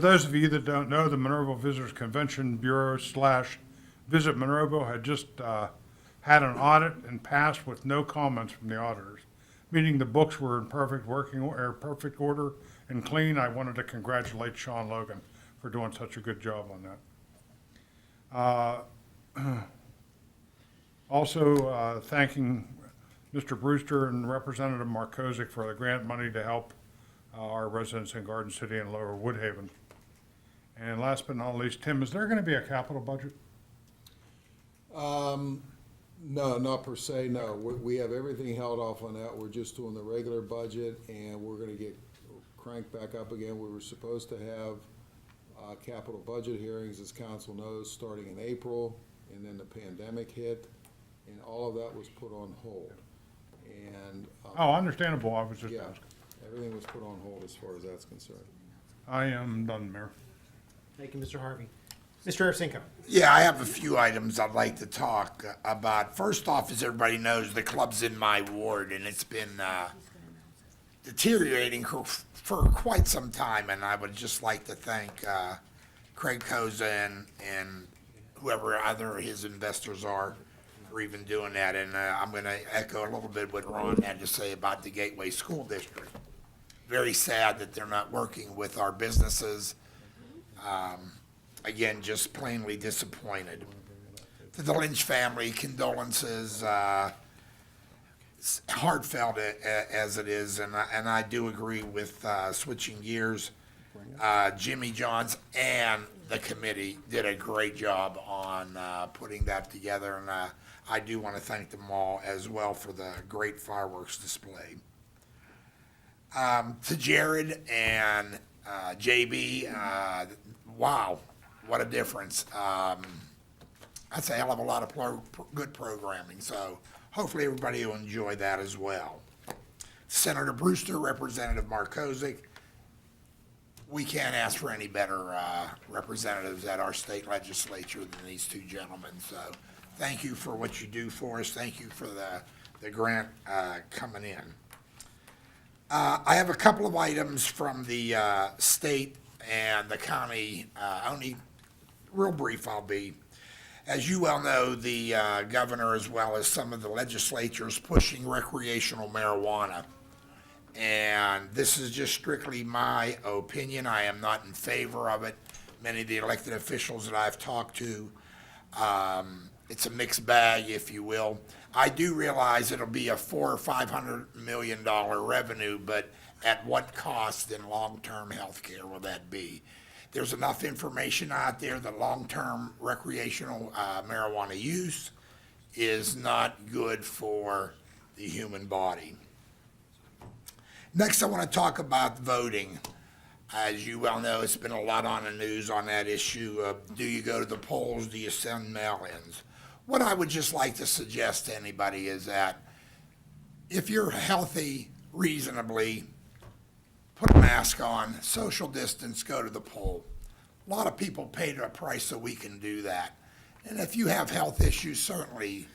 those of you that don't know, the Monroeville Visitors Convention Bureau / Visit Monroeville had just had an audit and passed with no comments from the auditors, meaning the books were in perfect perfect order and clean. I wanted to congratulate Sean Logan for doing such a good job on that. Also, thanking Mr. Brewster and Representative Markozik for the grant money to help our residents in Garden City and Lower Woodhaven. And last but not least, Tim, is there going to be a capital budget? No, not per se, no. We have everything held off on that. We're just doing the regular budget, and we're gonna get cranked back up again. We were supposed to have capital budget hearings, as council knows, starting in April, and then the pandemic hit, and all of that was put on hold. And Oh, understandable. I was just yeah, asking. everything was put on hold as far as that's concerned. I am done, Mayor. Thank you, Mr. Harvey. Mr. Arcinko? Yeah, I have a few items I'd like to talk about. First off, as everybody knows, the club's in my ward, and it's been deteriorating for quite some time, and I would just like to thank Craig Koza and whoever other his investors are for even doing that. And I'm going to echo a little bit what Ron had to say about the Gateway School District. very sad that they're not working with our businesses. Again, just plainly disappointed. To the Lynch family, condolences, heartfelt as it is, and I do agree with switching gears. Jimmy Johns and the committee did a great job on putting that together, and I do want to thank them all as well for the great fireworks display. To Jared and JB, wow, what a difference. That's a hell of a lot of good programming, so hopefully everybody will enjoy that as well. Senator Brewster, Representative Markozik, we can't ask for any better representatives at our state legislature than these two gentlemen, so thank you for what you do for us. Thank you for the grant coming in. I have a couple of items from the state and the county, only real brief I'll be. As you well know, the governor, as well as some of the legislatures, pushing recreational marijuana. And this is just strictly my opinion. I am not in favor of it. Many of the elected officials that I've talked to, it's a mixed bag, if you will. I do realize it'll be a $400 or $500 million revenue, but at what cost in long-term health care will that be? There's enough information out there that long-term recreational marijuana use is not good for the human body. Next, I want to talk about voting. As you well know, it's been a lot on the news on that issue of do you go to the polls, do you send mail-ins? What I would just like to suggest to anybody is that if you're healthy reasonably, put a mask on, social distance, go to the poll. A lot of people paid a price so we can do that. And if you have health issues, certainly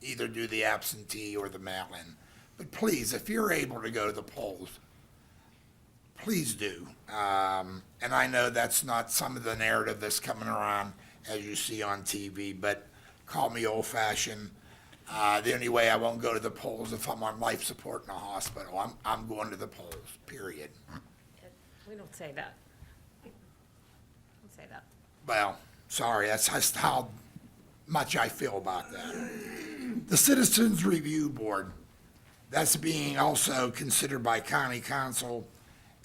either do the absentee or the mail-in. But please, if you're able to go to the polls, please do. And I know that's not some of the narrative that's coming around as you see on TV, but call me old-fashioned. The only way I won't go to the polls if I'm on life support in a hospital. I'm going to the polls, period. We don't say that. Don't say that. Well, sorry, that's just how much I feel about that. The Citizens Review Board, that's being also considered by county council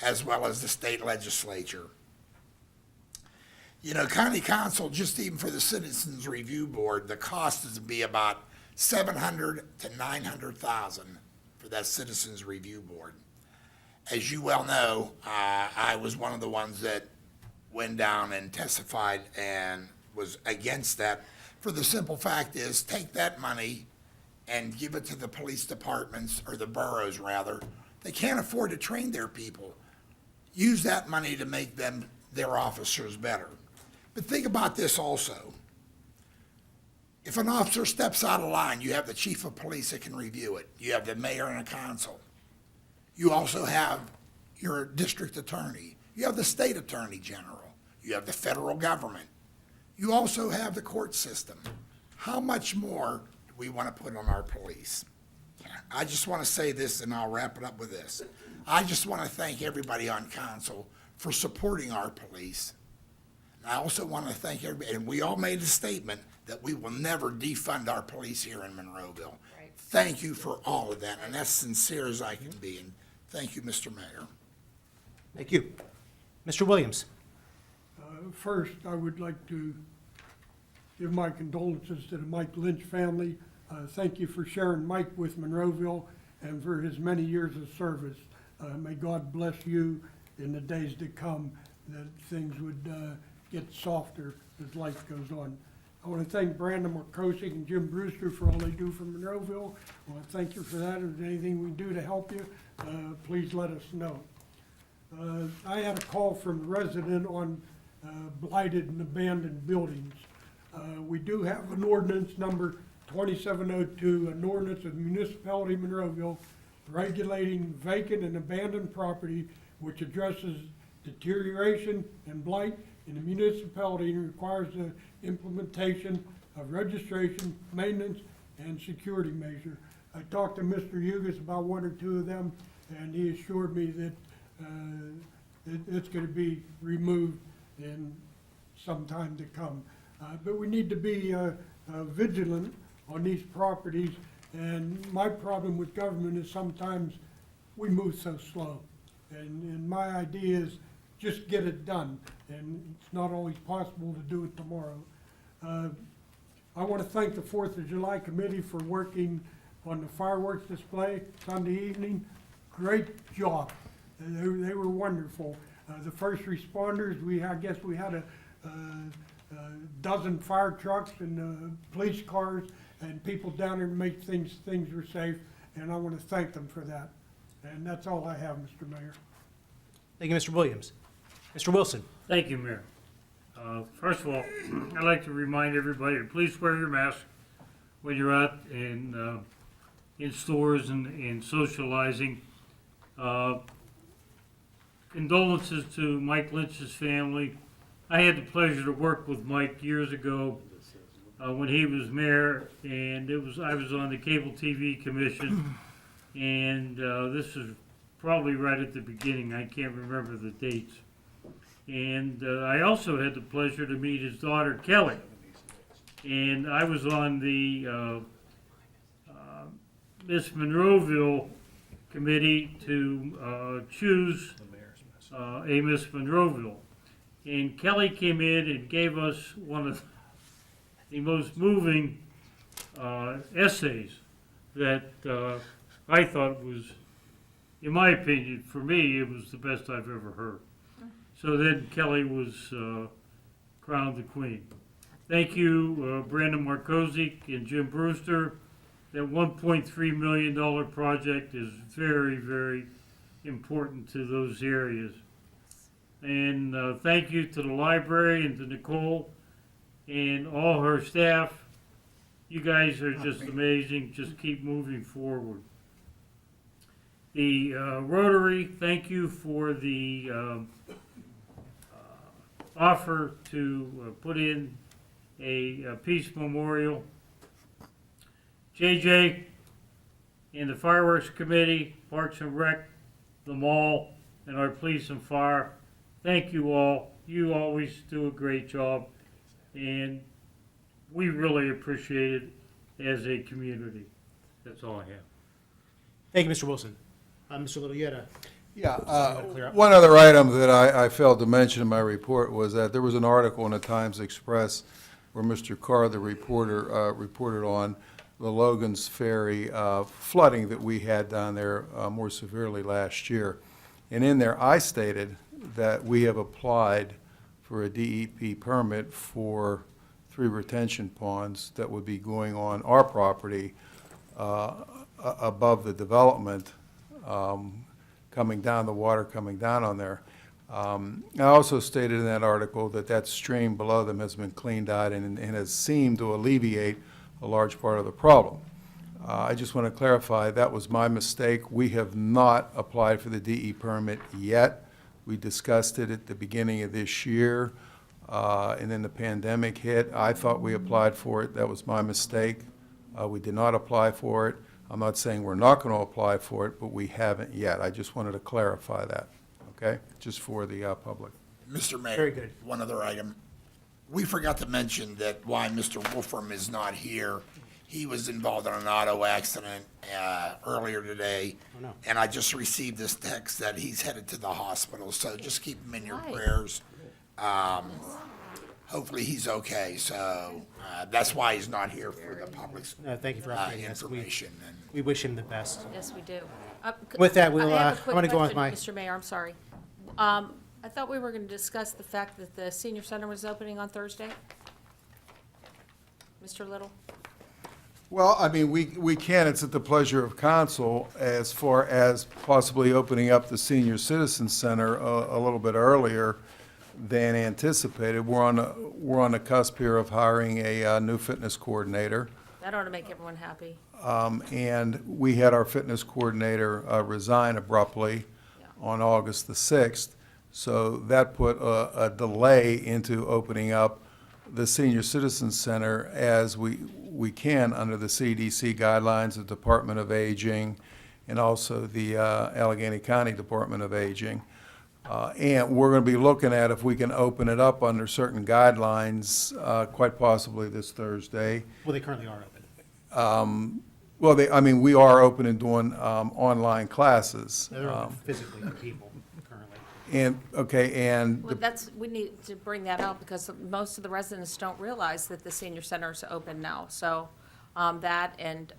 as well as the state legislature. You know, county council, just even for the Citizens Review Board, the cost is to be about $700,000 to $900,000 for that Citizens Review Board. As you well know, I was one of the ones that went down and testified and was against that. For the simple fact is, take that money and give it to the police departments, or the boroughs rather. They can't afford to train their people. Use that money to make them, their officers, better. But think about this also. If an officer steps out of line, you have the chief of police that can review it. You have the mayor and a council. You also have your district attorney. You have the state attorney general. You have the federal government. You also have the court system. How much more do we want to put on our police? I just want to say this, and I'll wrap it up with this. I just want to thank everybody on council for supporting our police. And I also want to thank everybody, and we all made a statement that we will never defund our police here in Monroeville. Right. Thank you for all of that, and that's sincere as I can be, and thank you, Mr. Mayor. Thank you. Mr. Williams. First, I would like to give my condolences to the Mike Lynch family. Thank you for sharing Mike with Monroeville and for his many years of service. May God bless you in the days to come, that things would get softer as life goes on. I want to thank Brandon Markosik and Jim Brewster for all they do for Monroeville. I want to thank you for that. If there's anything we can do to help you, please let us know. I had a call from a resident on blighted and abandoned buildings. We do have an ordinance number 2702, an ordinance of the Municipality of Monroeville regulating vacant and abandoned property, which addresses deterioration and blight in the municipality and requires the implementation of registration, maintenance, and security measure. I talked to Mr. Hugas about one or two of them, and he assured me that it's gonna be removed in some time to come. But we need to be vigilant on these properties, and my problem with government is sometimes we move so slow. And my idea is just get it done, and it's not always possible to do it tomorrow. I want to thank the 4th of July committee for working on the fireworks display Sunday evening. Great job. They were wonderful. The first responders, I guess we had a dozen fire trucks and police cars and people down there to make things were safe, and I want to thank them for that. And that's all I have, Mr. Mayor. Thank you, Mr. Williams. Mr. Wilson. Thank you, Mayor. First of all, I'd like to remind everybody to please wear your mask when you're out in stores and socializing. Condolences to Mike Lynch's family. I had the pleasure to work with Mike years ago when he was mayor, and I was on the cable TV commission, and this is probably right at the beginning. I can't remember the dates. And I also had the pleasure to meet his daughter, Kelly. And I was on the Miss Monroeville committee to choose a Miss Monroeville. And Kelly came in and gave us one of the most moving essays that I thought was, in my opinion, for me, it was the best I've ever heard. So then Kelly was crowned the queen. Thank you, Brandon Markozik and Jim Brewster. That $1.3 million project is very, very important to those areas. And thank you to the library and to Nicole and all her staff. You guys are just amazing. Just keep moving forward. The Rotary, thank you for the offer to put in a peace memorial. JJ and the Fireworks Committee, Parks and Rec, the mall, and our police and fire, thank you all. You always do a great job, and we really appreciate it as a community. That's all I have. Thank you, Mr. Wilson. Mr. Little, you had a... Yeah, something to clear up. one other item that I failed to mention in my report was that there was an article in the Times Express where Mr. Carr, the reporter, reported on the Logan's Ferry flooding that we had down there more severely last year. And in there, I stated that we have applied for a DEP permit for 3 retention ponds that would be going on our property above the development, coming down, the water coming down on there. I also stated in that article that that stream below them has been cleaned out and has seemed to alleviate a large part of the problem. I just want to clarify, that was my mistake. We have not applied for the DE permit yet. We discussed it at the beginning of this year, and then the pandemic hit. I thought we applied for it. That was my mistake. We did not apply for it. I'm not saying we're not going to apply for it, but we haven't yet. I just wanted to clarify that, okay? Just for the public. Mr. Mayor. Very good. One other item. We forgot to mention that why Mr. Wolfram is not here. He was involved in an auto accident earlier today. Oh, no. And I just received this text that he's headed to the hospital, so just keep him in your Right. prayers. Hopefully he's okay, so that's why he's not here for the public's Thank you for updating us. information. We wish him the best. Yes, we do. With that, we'll, I have a I'm quick gonna go on with question, my- Mr. Mayor, I'm sorry. I thought we were going to discuss the fact that the senior center was opening on Thursday. Mr. Little? Well, I mean, we can, it's at the pleasure of council as far as possibly opening up the Senior Citizen Center a little bit earlier than anticipated. We're on the cusp here of hiring a new fitness coordinator. That ought to make everyone happy. And we had our fitness coordinator resign abruptly on August the 6th. So that put a delay into opening up the Senior Citizen Center as we can under the CDC guidelines, the Department of Aging, and also the Allegheny County Department of Aging. And we're going to be looking at if we can open it up under certain guidelines, quite possibly this Thursday. Well, they currently are open. Well, we are open and doing online classes. They're open physically to people currently. Well, we need to bring that out because most of the residents don't realize that the senior center is open now. So that and,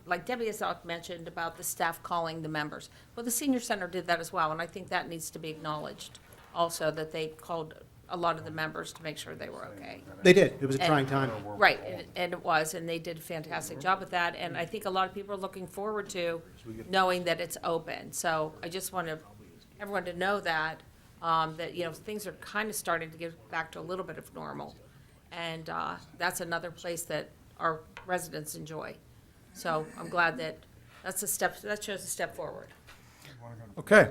like Debbie has mentioned about the staff calling the members. Well, the senior center did that as well, and I think that needs to be acknowledged also, that they called a lot of the members to make sure they were okay. They did. It was a trying time. Right, and it was, and they did a fantastic job with that, and I think a lot of people are looking forward to knowing that it's open. So I just want everyone to know that, things are kind of starting to get back to a little bit of normal. And that's another place that our residents enjoy. So I'm glad that that shows a step forward. Okay.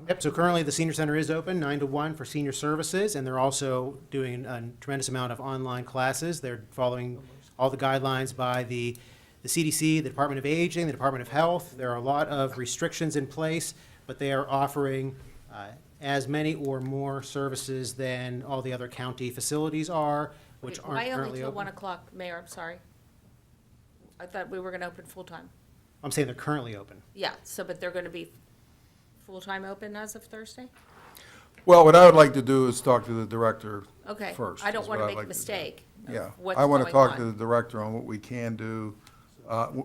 Yep, so currently the senior center is open 9 to 1 for senior services, and they're also doing a tremendous amount of online classes. They're following all the guidelines by the CDC, the Department of Aging, the Department of Health. There are a lot of restrictions in place, but they are offering as many or more services than all the other county facilities are, which aren't Why only currently till open. 1 o'clock, Mayor, I'm sorry. I thought we were gonna open full-time. I'm saying they're currently open. Yeah, but they're gonna be full-time open as of Thursday? Well, what I would like to do is talk to the director Okay, first. I don't is wanna what I'd make a like to do. mistake of Yeah, what's I want to going talk to on. the director on what we can do,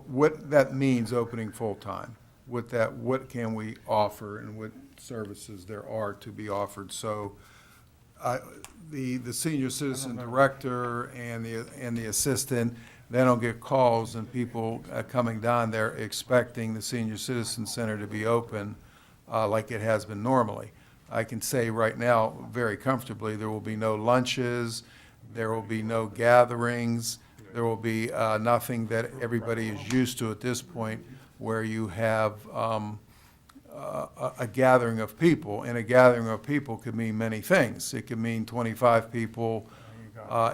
what that means opening full-time. What can we offer and what services there are to be offered. So the senior citizen director and the assistant, they don't get calls and people coming down there expecting the senior citizen center to be open like it has been normally. I can say right now, very comfortably, there will be no lunches, there will be no gatherings, there will be nothing that everybody is used to at this point, where you have a gathering of people, and a gathering of people could mean many things. It could mean 25 people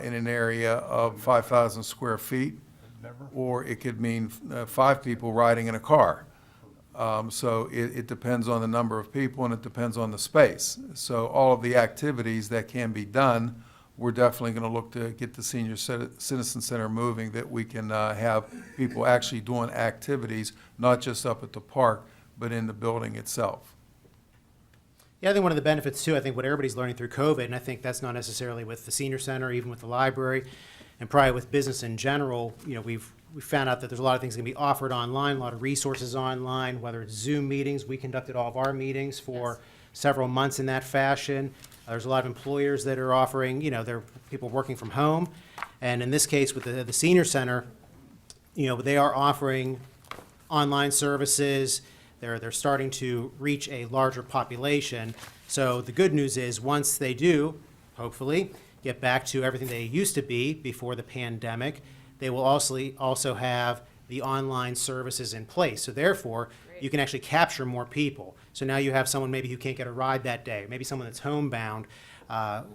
in an area of 5,000 square feet, or it could mean 5 people riding in a car. So it depends on the number of people and it depends on the space. So all of the activities that can be done, we're definitely going to look to get the Senior Citizen Center moving, that we can have people actually doing activities, not just up at the park, but in the building itself. Yeah, I think one of the benefits too, I think what everybody's learning through COVID, and I think that's not necessarily with the senior center, even with the library, and probably with business in general, we found out that there's a lot of things that can be offered online, a lot of resources online, whether it's Zoom meetings. We conducted all of our meetings for several months in that fashion. There's a lot of employers that are offering, there are people working from home. And in this case, with the senior center, they are offering online services. They're starting to reach a larger population. So the good news is, once they do, hopefully, get back to everything they used to be before the pandemic, they will also have the online services in place. So therefore, you can actually capture more people. So now you have someone maybe who can't get a ride that day, maybe someone that's homebound,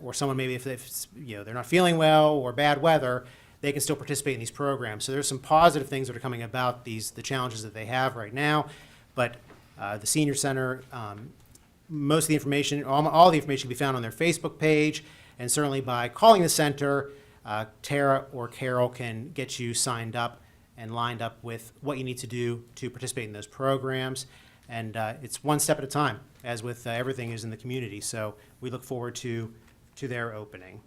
or someone maybe if they're not feeling well or bad weather, they can still participate in these programs. So there's some positive things that are coming about the challenges that they have right now. But the senior center, most of the information, all the information can be found on their Facebook page, and certainly by calling the center, Tara or Carol can get you signed up and lined up with what you need to do to participate in those programs. And it's one step at a time, as with everything is in the community. So we look forward to their opening.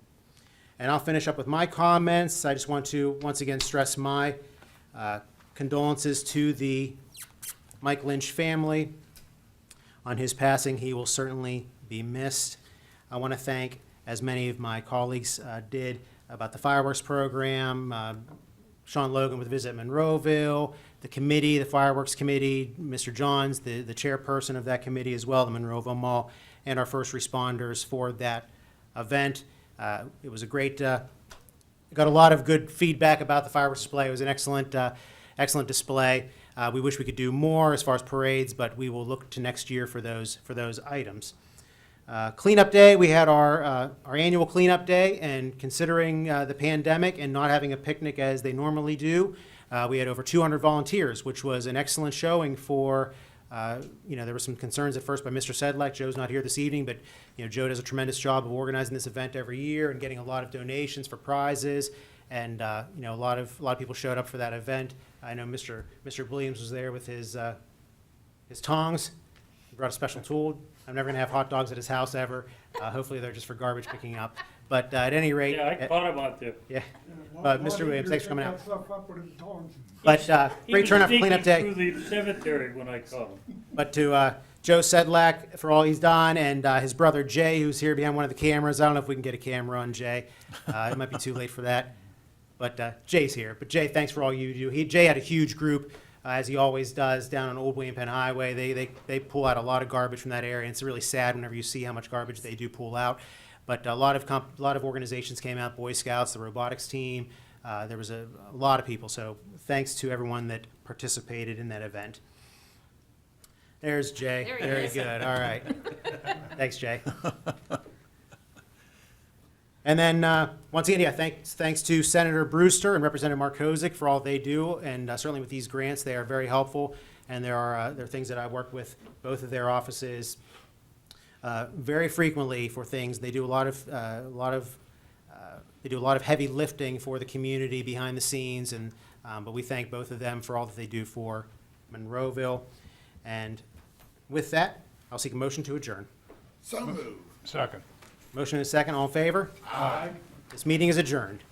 And I'll finish up with my comments. I just want to once again stress my condolences to the Mike Lynch family on his passing. He will certainly be missed. I want to thank, as many of my colleagues did, about the fireworks program, Sean Logan with Visit Monroeville, the committee, the fireworks committee, Mr. Johns, the chairperson of that committee as well, the Monroeville Mall, and our first responders for that event. It was a great, got a lot of good feedback about the fireworks display. It was an excellent display. We wish we could do more as far as parades, but we will look to next year for those items. Cleanup Day, we had our annual cleanup day, and considering the pandemic and not having a picnic as they normally do, we had over 200 volunteers, which was an excellent showing for, there were some concerns at first by Mr. Sedlak. Joe's not here this evening, but, Joe does a tremendous job of organizing this event every year and getting a lot of donations for prizes. And, a lot of people showed up for that event. I know Mr. Williams was there with his tongs. He brought a special tool. I'm never gonna have hot dogs at his house ever. Hopefully they're just for garbage picking up. But at any rate. Yeah, I caught him out there. Yeah. But Mr. Williams, thanks for coming out. Stuff up with his tongs. But great turnout for cleanup day. He was sneaking through the cemetery when I caught him. But to Joe Sedlak for all he's done, and his brother Jay, who's here behind one of the cameras. I don't know if we can get a camera on Jay. It might be too late for that. But Jay's here. But Jay, thanks for all you do. Jay had a huge group, as he always does, down on Old William Penn Highway. They pull out a lot of garbage from that area, and it's really sad whenever you see how much garbage they do pull out. But a lot of organizations came out, Boy Scouts, the robotics team. There was a lot of people, so thanks to everyone that participated in that event. There's Jay. There he Very is. good. All right. Thanks, Jay. And then, once again, thanks to Senator Brewster and Representative Markozik for all they do, and certainly with these grants, they are very helpful. And there are things that I work with both of their offices very frequently for things. They do a lot of heavy lifting for the community behind the scenes, and but we thank both of them for all that they do for Monroeville. And with that, I'll seek a motion to adjourn. So moved. Second. Motion and a second, all in favor? Aye. This meeting is adjourned.